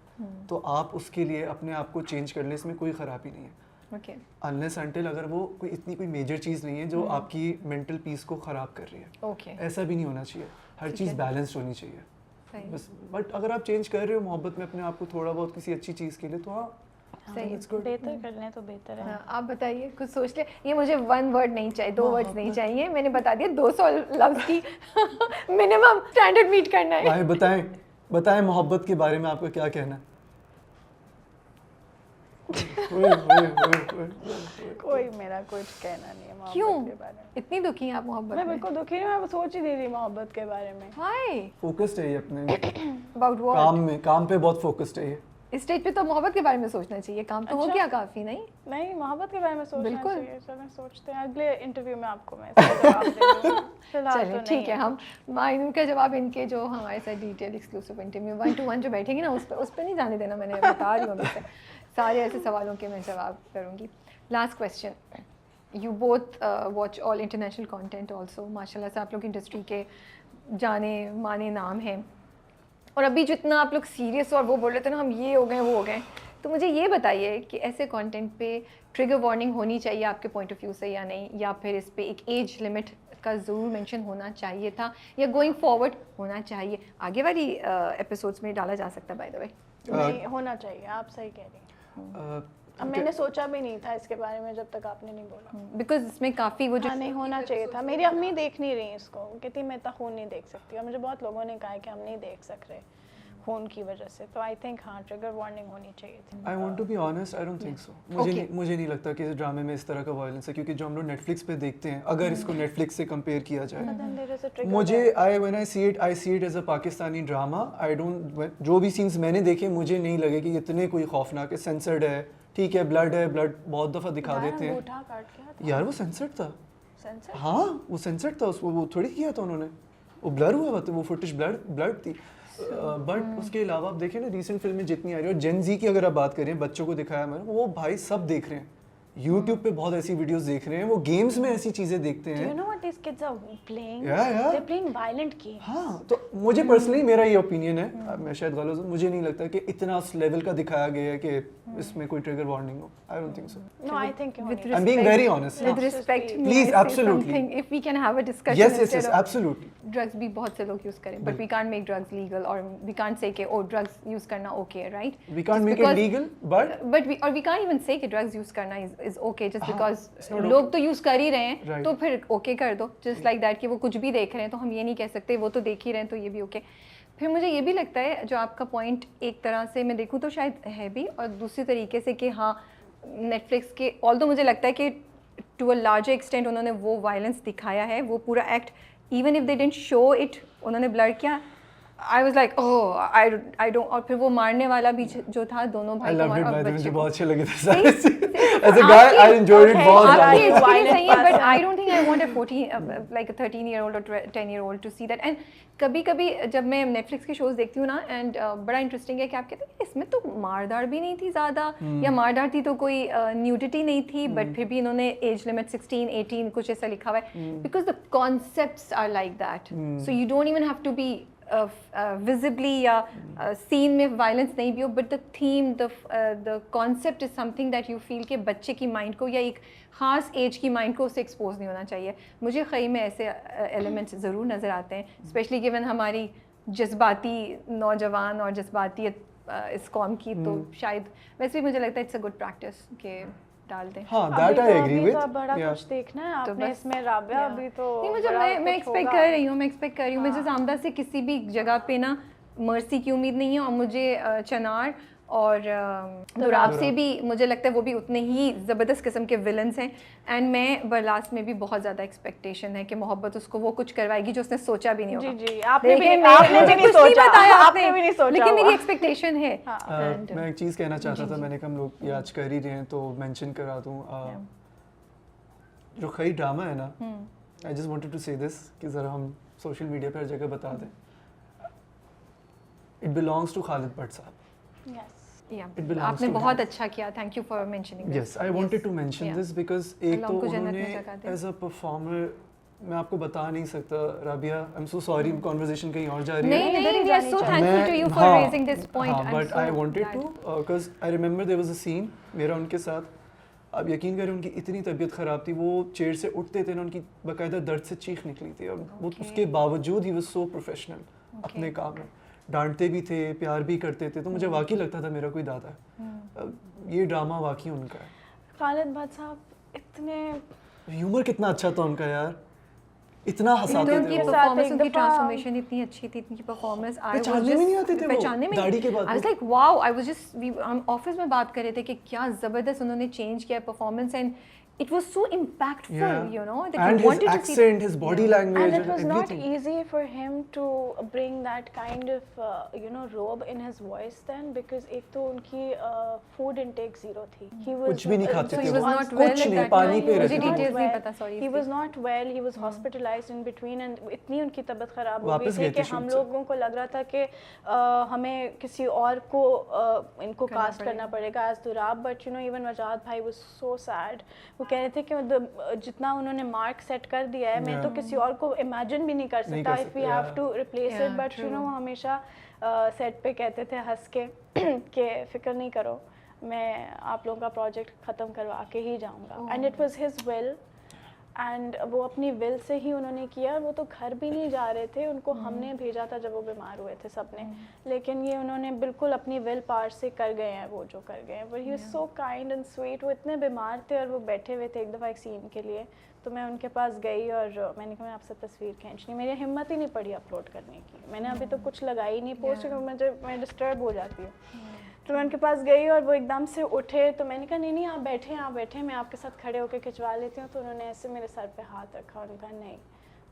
तो आप उसके लिए अपने आप को चेंज कर लें, इसमें कोई ख़राबी नहीं है. ओके अनलेस अनटिल अगर वो कोई मेजर चीज़ नहीं है जो आपकी मेंटल पीस को ख़राब कर रही है। ओके ऐसा भी नहीं होना चाहिए, हर ठीक चीज़ है। बैलेंस्ड होनी चाहिए सही बस। बट अगर आप चेंज कर रहे हो मोहब्बत में अपने आप को थोड़ा बहुत किसी अच्छी चीज़ के लिए तो हाँ सही है। it's good। बेहतर कर लें तो बेहतर है। हाँ, आप बताइए कुछ सोच ले। ये मुझे 1 वर्ड नहीं चाहिए, 2 वर्ड्स नहीं चाहिए, मैंने बता दिया 200 लफ्ज की मिनिमम स्टैंडर्ड मीट करना है। भाई बताएं मोहब्बत के बारे में आपका क्या कहना है? ओए, ओए, ओए, ओए। कोई मेरा कुछ कहना नहीं है मोहब्बत क्यों के बारे में। इतनी दुखी हैं आप मोहब्बत मैं में? बिल्कुल दुखी नहीं, मैं सोच ही नहीं रही मोहब्बत के बारे में। व्हाई फोकस्ड है ये अपने अबाउट व्हाट? काम पे बहुत फोकस्ड है ये। इस स्टेज पे तो मोहब्बत के बारे में सोचना चाहिए, काम तो हो अच्छा। गया काफी नहीं? नहीं, मोहब्बत के बारे में सोचना बिल्कुल। चाहिए। चलें सोचते हैं, अगले इंटरव्यू में आपको मैं इसका जवाब दूंगी। फिलहाल चलिए तो ठीक नहीं है, हम मायनू का जवाब इनके जो हमारे साथ डिटेल एक्सक्लूसिव इंटरव्यू 1-to-1 जो बैठेंगे ना उस पर नहीं जाने देना, मैंने बता रही हूँ अभी से सारे ऐसे सवालों के मैं जवाब करूँगी। Last question, you both watch all international content also, माशाल्लाह से आप लोग इंडस्ट्री के जाने माने नाम हैं, और अभी जितना आप लोग सीरियस और वो बोल रहे थे ना हम ये हो गए वो हो गए, तो मुझे ये बताइए कि ऐसे कंटेंट पे ट्रिगर वार्निंग होनी चाहिए आपके पॉइंट ऑफ व्यू से या नहीं, या फिर इस पे एक एज लिमिट का ज़रूर मेंशन होना चाहिए था, या गोइंग फॉरवर्ड होना चाहिए? आगे वाली एपिसोड्स में डाला जा सकता है बाय द वे। नहीं होना चाहिए, आप सही कह रही हैं। अब मैंने सोचा भी नहीं था इसके बारे में जब तक आपने नहीं बोला। बिकॉज इसमें काफ़ी वो जो हाँ, नहीं होना चाहिए था। मेरी अम्मी देख नहीं रही इसको, कहती मैं इतना खून नहीं देख सकती, और मुझे बहुत लोगों ने कहा है कि हम नहीं देख सक रहे खून की वजह से, तो आई थिंक हाँ ट्रिगर वार्निंग होनी चाहिए थी। I want to be honest, I don't think so. मुझे नहीं लगता कि इस ड्रामे में इस तरह का वायलेंस है, क्योंकि जो हम लोग नेटफ्लिक्स पे देखते हैं, अगर इसको नेटफ्लिक्स से कंपेयर किया जाए, मुझे when I see it as a Pakistani drama, I don't, जो भी सीन्स मैंने देखे मुझे नहीं लगे कि इतने कोई खौफनाक है। सेंसर्ड है, ठीक है, ब्लड है, ब्लड बहुत दफ़ा दिखा देते हैं यार, वो सेंसर्ड था। हाँ वो सेंसर्ड था, उसको वो थोड़ी किया था उन्होंने, वो ब्लर हुआ था, वो फुटेज ब्लड थी। बट उसके अलावा आप देखें ना रिसेंट फिल्में जितनी आ रही है, और जेन जी की अगर आप बात करें, बच्चों को दिखाया मैंने, वो भाई सब देख रहे हैं, YouTube पे बहुत ऐसी वीडियोस देख रहे हैं, वो गेम्स में ऐसी चीजें देखते हैं। Do you know what these kids are playing? Yeah. They're playing violent games. हाँ, तो मुझे पर्सनली मेरा ये ओपिनियन है, मैं शायद गलत हूँ, मुझे नहीं लगता कि इतना उस लेवल का दिखाया गया है कि इसमें कोई ट्रिगर वार्निंग हो। आई don't think so. No, I think I'm being very honest. With respect, Please, may I say absolutely. something? If we can have a discussion Yes, instead of absolutely. drugs भी बहुत से लोग use करें, but we can't make drugs legal, or we can't say कि oh drugs use करना okay, right? We can't Just make it legal, but we can't even say कि drugs use करना is okay just because it's not लोग तो use कर ही रहे हैं, Right. तो फिर okay कर दो, just like that कि वो कुछ भी देख रहे हैं तो हम ये नहीं कह सकते वो तो देख ही रहे हैं तो ये भी okay। फिर मुझे ये भी लगता है जो आपका पॉइंट एक तरह से मैं देखूँ तो शायद है भी, और दूसरी तरीके से कि हाँ नेटफ्लिक्स के ऑल्दो मुझे लगता है कि टू अ लार्जर एक्सटेंट उन्होंने वो वायलेंस दिखाया है, वो पूरा act even if they didn't show it, उन्होंने ब्लर किया। I was like oh I don't, और फिर वो मारने वाला भी जो था दोनों भाई को और बच्चे बहुत अच्छे लगे थे सारे। As a guy, I enjoyed it बहुत आपकी ज़्यादा। एक्सपीरियंस सही है, but I don't think I want a 14 like a 13-year-old or 10-year-old to see that। And कभी कभी जब मैं नेटफ्लिक्स के शोज देखती हूँ ना, एंड बड़ा इंटरेस्टिंग है कि आप कहते हैं इसमें तो मारदार भी नहीं थी ज़्यादा, या मारदार थी तो कोई न्यूडिटी नहीं थी, बट फिर भी इन्होंने एज लिमिट 16, 18 कुछ ऐसा लिखा हुआ है, because the concepts are like that, so you don't even have to be visibly या सीन में वायलेंस नहीं भी हो, but the theme the concept is something that you feel कि बच्चे की माइंड को या एक ख़ास एज की माइंड को उससे एक्सपोज नहीं होना चाहिए। मुझे खई में ऐसे एलिमेंट्स ज़रूर नज़र आते हैं, स्पेशली गिवन हमारी जज्बाती नौजवान और जज्बाती इस कौम की, तो शायद वैसे भी मुझे लगता है इट्स अ गुड प्रैक्टिस के डाल दें। हाँ, that I agree with। तो बड़ा कुछ देखना है तो आपने बस, इसमें राबिया, अभी तो नहीं मुझे बड़ा मैं कुछ एक्सपेक्ट होगा। कर रही हूँ, मुझे सामदा से किसी भी जगह पे ना मर्सी की उम्मीद नहीं है, और मुझे चनार और दुराब से भी मुझे लगता है वो भी उतने ही ज़बरदस्त किस्म के विलन्स हैं, एंड मैं बरलास्ट में भी बहुत ज़्यादा एक्सपेक्टेशन है कि मोहब्बत उसको वो कुछ करवाएगी जो उसने सोचा भी नहीं होगा। जी आपने भी लेकिन नहीं सोचा, बताया आपने भी नहीं सोचा, लेकिन मेरी एक्सपेक्टेशन है। मैं एक चीज़ कहना चाहता था, मैंने कहा हम लोग ये आज कर ही रहे हैं तो मेंशन करा दूँ, जो खई ड्रामा है ना, आई जस्ट वांटेड टू से दिस कि ज़रा हम सोशल मीडिया पर हर जगह बता दें, it belongs to Khalid Bhatt sahab. आपने बहुत अच्छा किया, thank you for mentioning this. Yes, I wanted to mention this because एक तो उन्होंने एज अ परफॉर्मर, मैं आपको बता नहीं सकता Rabia, I am so sorry, conversation कहीं और जा रही है। नहीं, we are so thankful to you for raising this point, but I wanted to because I remember there was a scene मेरा उनके साथ, आप यकीन करें उनकी इतनी तबीयत ख़राब थी, वो चेयर से उठते थे ना उनकी बाकायदा दर्द से चीख निकली थी, और वो उसके बावजूद ही वो सो प्रोफेशनल अपने काम में, डांटते भी थे, प्यार भी करते थे, तो मुझे वाकई लगता था मेरा कोई दादा है। ये ड्रामा वाकई उनका है। खालिद भट्ट साहब इतने ह्यूमर कितना अच्छा था उनका यार, इतना हंसाते थे उनकी वो। परफॉर्मेंस, उनकी ट्रांसफॉर्मेशन इतनी अच्छी थी, इनकी परफॉर्मेंस पहचानने में नहीं आते थे वो, पहचानने में दाढ़ी के बाद I was like wow, I was just, हम ऑफिस में बात कर रहे थे कि क्या जबरदस्त उन्होंने चेंज किया performance, and it was so impactful, Yeah. you know, that And you his wanted to see accent, his body language, and it was not everything. easy for him to bring that kind of robe in his voice then, because एक तो उनकी food intake zero थी, he was कुछ भी नहीं खाते So थे he वो, was not well कुछ at नहीं, that पानी time. पे मुझे रहते थे details वो। नहीं पता, sorry, he इसकी। was not well, he was hospitalized in between, and इतनी उनकी तबीयत खराब हो गई वापस थी गए थे कि हम shoot से। लोगों को लग रहा था कि हमें किसी और को इनको कास्ट करना पड़ेगा as दुराब, but even वजाद भाई was so sad, वो कह रहे थे कि मतलब जितना उन्होंने मार्क सेट कर दिया है, मैं तो किसी और को इमेजिन भी नहीं कर सकता if we have to replace it, but वो हमेशा सेट पे कहते थे हंस के कि फिक्र नहीं करो, मैं आप लोगों का प्रोजेक्ट ख़त्म करवा के ही जाऊंगा, and it was his will, and वो अपनी विल से ही उन्होंने किया। वो तो घर भी नहीं जा रहे थे, उनको हमने भेजा था जब वो बीमार हुए थे सबने, लेकिन ये उन्होंने बिल्कुल अपनी विल पावर से कर गए हैं वो जो कर गए हैं। But he was so kind and sweet. वो इतने बीमार थे और वो बैठे हुए थे एक दफ़ा एक सीन के लिए, तो मैं उनके पास गई और मैंने कहा मैं आपसे तस्वीर खींचनी, मेरी हिम्मत ही नहीं पड़ी अपलोड करने की, मैंने अभी तो कुछ लगाई नहीं पोस्ट, मैं डिस्टर्ब हो जाती हूँ। तो मैं उनके पास गई और वो एकदम से उठे, तो मैंने कहा नहीं आप बैठे मैं आपके साथ खड़े होकर खिंचवा लेती हूँ। तो उन्होंने ऐसे मेरे सर पे हाथ रखा और कहा नहीं,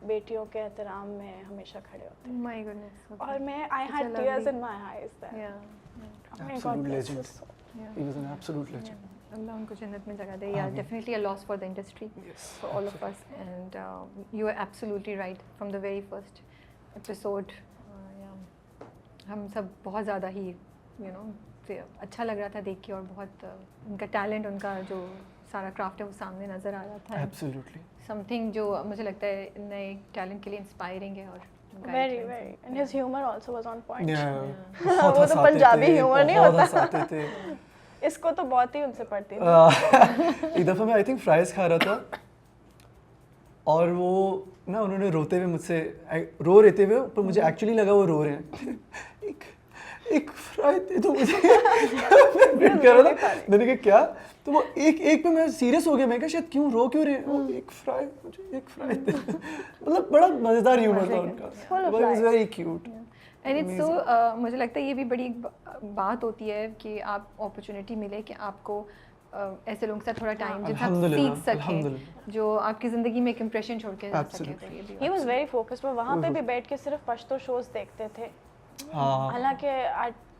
बेटियों के एहतराम में हमेशा खड़े होते हैं। My goodness. और मैं I had tears in my eyes there. Absolute legend. He was an absolute legend. Allah उनको जन्नत में जगह दे। Yeah, definitely a loss for the industry, Yes. for all of us, and you are absolutely right from the very first episode. Yeah, हम सब बहुत ज़्यादा ही अच्छा लग रहा था देख के, और बहुत उनका टैलेंट, उनका जो सारा क्राफ्ट है वो सामने नज़र आ रहा था। Absolutely. समथिंग जो मुझे लगता है नए टैलेंट के लिए इंस्पायरिंग है। और very and his humor also was on point. Yeah. वो तो पंजाबी ह्यूमर नहीं होता। हंसाते थे। इसको तो बहुत ही उनसे पढ़ती थी। एक दफ़ा मैं आई थिंक फ्राइज खा रहा था और वो ना उन्होंने रोते हुए मुझसे रो रहते हुए, पर मुझे एक्चुअली लगा वो रो रहे हैं। एक फ्राई दे दो मुझे। मैं कह रहा था, मैंने कहा क्या, तो वो एक पे मैं सीरियस हो गया, मैं कहा शायद क्यों रहे हैं, एक फ्राई मुझे एक फ्राई दे। मतलब बड़ा मज़ेदार ह्यूमर था उनका, it was very cute. And it's so, मुझे लगता है ये भी बड़ी बात होती है कि आप अपॉर्चुनिटी मिले कि आपको ऐसे लोगों के साथ थोड़ा टाइम जिनसे आप सीख सकें, जो आपकी ज़िंदगी में एक इम्प्रेशन छोड़ के जा सके। He was very focused. वो वहाँ पे भी बैठ के सिर्फ पश्तो शोज देखते थे, हालांकि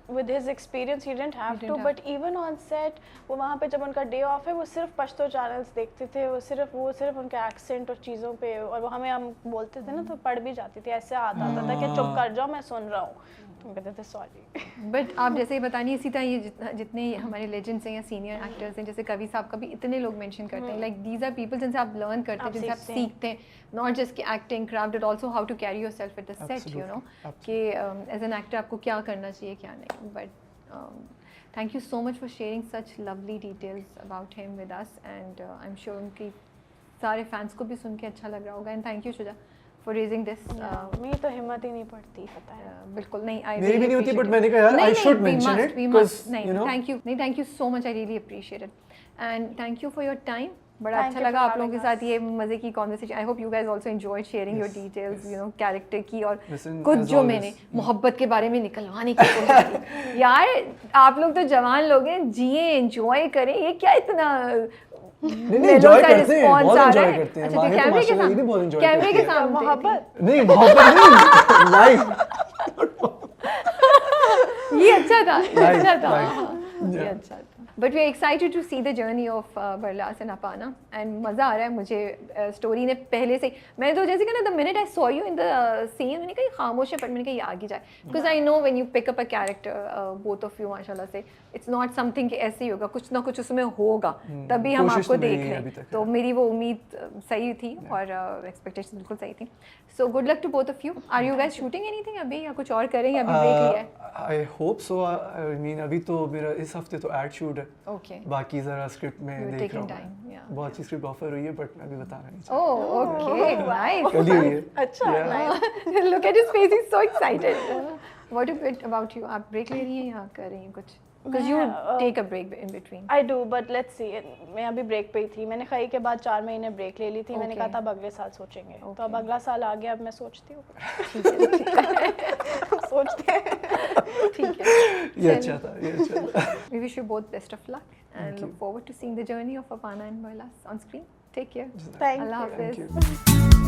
with his experience he didn't have to, but even on set वो वहाँ पे जब उनका डे ऑफ है वो सिर्फ पश्तो चैनल्स देखते थे, वो सिर्फ उनके एक्सेंट और चीज़ों पे, और वो हम बोलते थे ना तो पढ़ भी जाती थी, ऐसे आता था कि चुप कर जाओ मैं सुन रहा हूँ, तो कहते थे सॉरी। बट आप जैसे ही बतानी, इसी तरह ये जितने हमारे लेजेंड्स हैं या सीनियर एक्टर्स हैं, जैसे कवि साहब का भी इतने लोग मेंशन करते हैं, लाइक दीज आर पीपल जिनसे आप लर्न करते हैं, जिनसे आप सीखते हैं, नॉट जस्ट कि acting craft but also how to carry yourself at the set, you know, कि एज एन एक्टर आपको क्या करना चाहिए क्या नहीं। But thank you so much for sharing such lovely details about him with us, and I'm sure उनकी सारे fans को भी सुन के अच्छा लग रहा होगा, and thank you Shuja for raising this. मेरी तो हिम्मत ही नहीं पड़ती, पता है। बिल्कुल नहीं, मेरी भी नहीं होती, but मैंने कहा यार I should mention it because you know, thank you so much, I really appreciate it, and thank you for your time. बड़ा अच्छा लगा आप लोगों के साथ ये मज़े की conversation. I hope you guys also enjoyed sharing your details, you know, character की, और कुछ जो मैंने मोहब्बत के बारे में निकलवाने की कोशिश की। यार आप लोग तो जवान लोग हैं, जिए एंजॉय करें, ये क्या इतना एंजॉय करते हैं, बहुत एंजॉय करते हैं। अच्छा, कैमरे के सामने मोहब्बत नहीं लाइव ये अच्छा था, ये अच्छा था। But we are excited to see the journey of Barlas and Apana, and मज़ा आ रहा है मुझे। स्टोरी ने पहले से, मैंने तो जैसे कहा ना, the minute I saw you in the scene, मैंने कहा खामोश है, पर मैंने कहा ये आगे जाए, because I know when you pick up a character, both of you माशाल्लाह से, इट्स नॉट समथिंग कि ऐसे ही होगा, कुछ ना कुछ उसमें होगा, तभी हम आपको देख रहे हैं। तो मेरी वो उम्मीद सही थी और एक्सपेक्टेशन बिल्कुल सही थी। So good luck to both of you. Are you guys shooting anything अभी, या कुछ और करेंगे, अभी ब्रेक लिया है? I hope so. I mean अभी तो मेरा इस हफ्ते तो एड शूट है, है, ओके बाकी ज़रा स्क्रिप्ट में You're देख taking रहा हूँ time, yeah. बहुत अच्छी स्क्रिप्ट ऑफर हुई है बट मैं अभी बताना नहीं चाहता। ओह ओके नाइस कल ही हुई है। अच्छा Yeah. nice. Look at his face, he's so excited. What about you? आप ब्रेक ले रही हैं या कर रही हैं कुछ? Because you take a break in between. I do, but let's see. मैं अभी ब्रेक पे ही थी, मैंने खाई के बाद 4 महीने ब्रेक ले ली थी। मैंने कहा था अब अगले साल सोचेंगे, तो अब अगला साल आ गया, अब मैं सोचती हूँ। सोचते हैं। ठीक है। ये अच्छा था, ये अच्छा था। We wish you both best of luck and look forward to seeing the journey of Aparna and Moilas on screen. Take care. Thank Allah you. Hafiz. Thank you.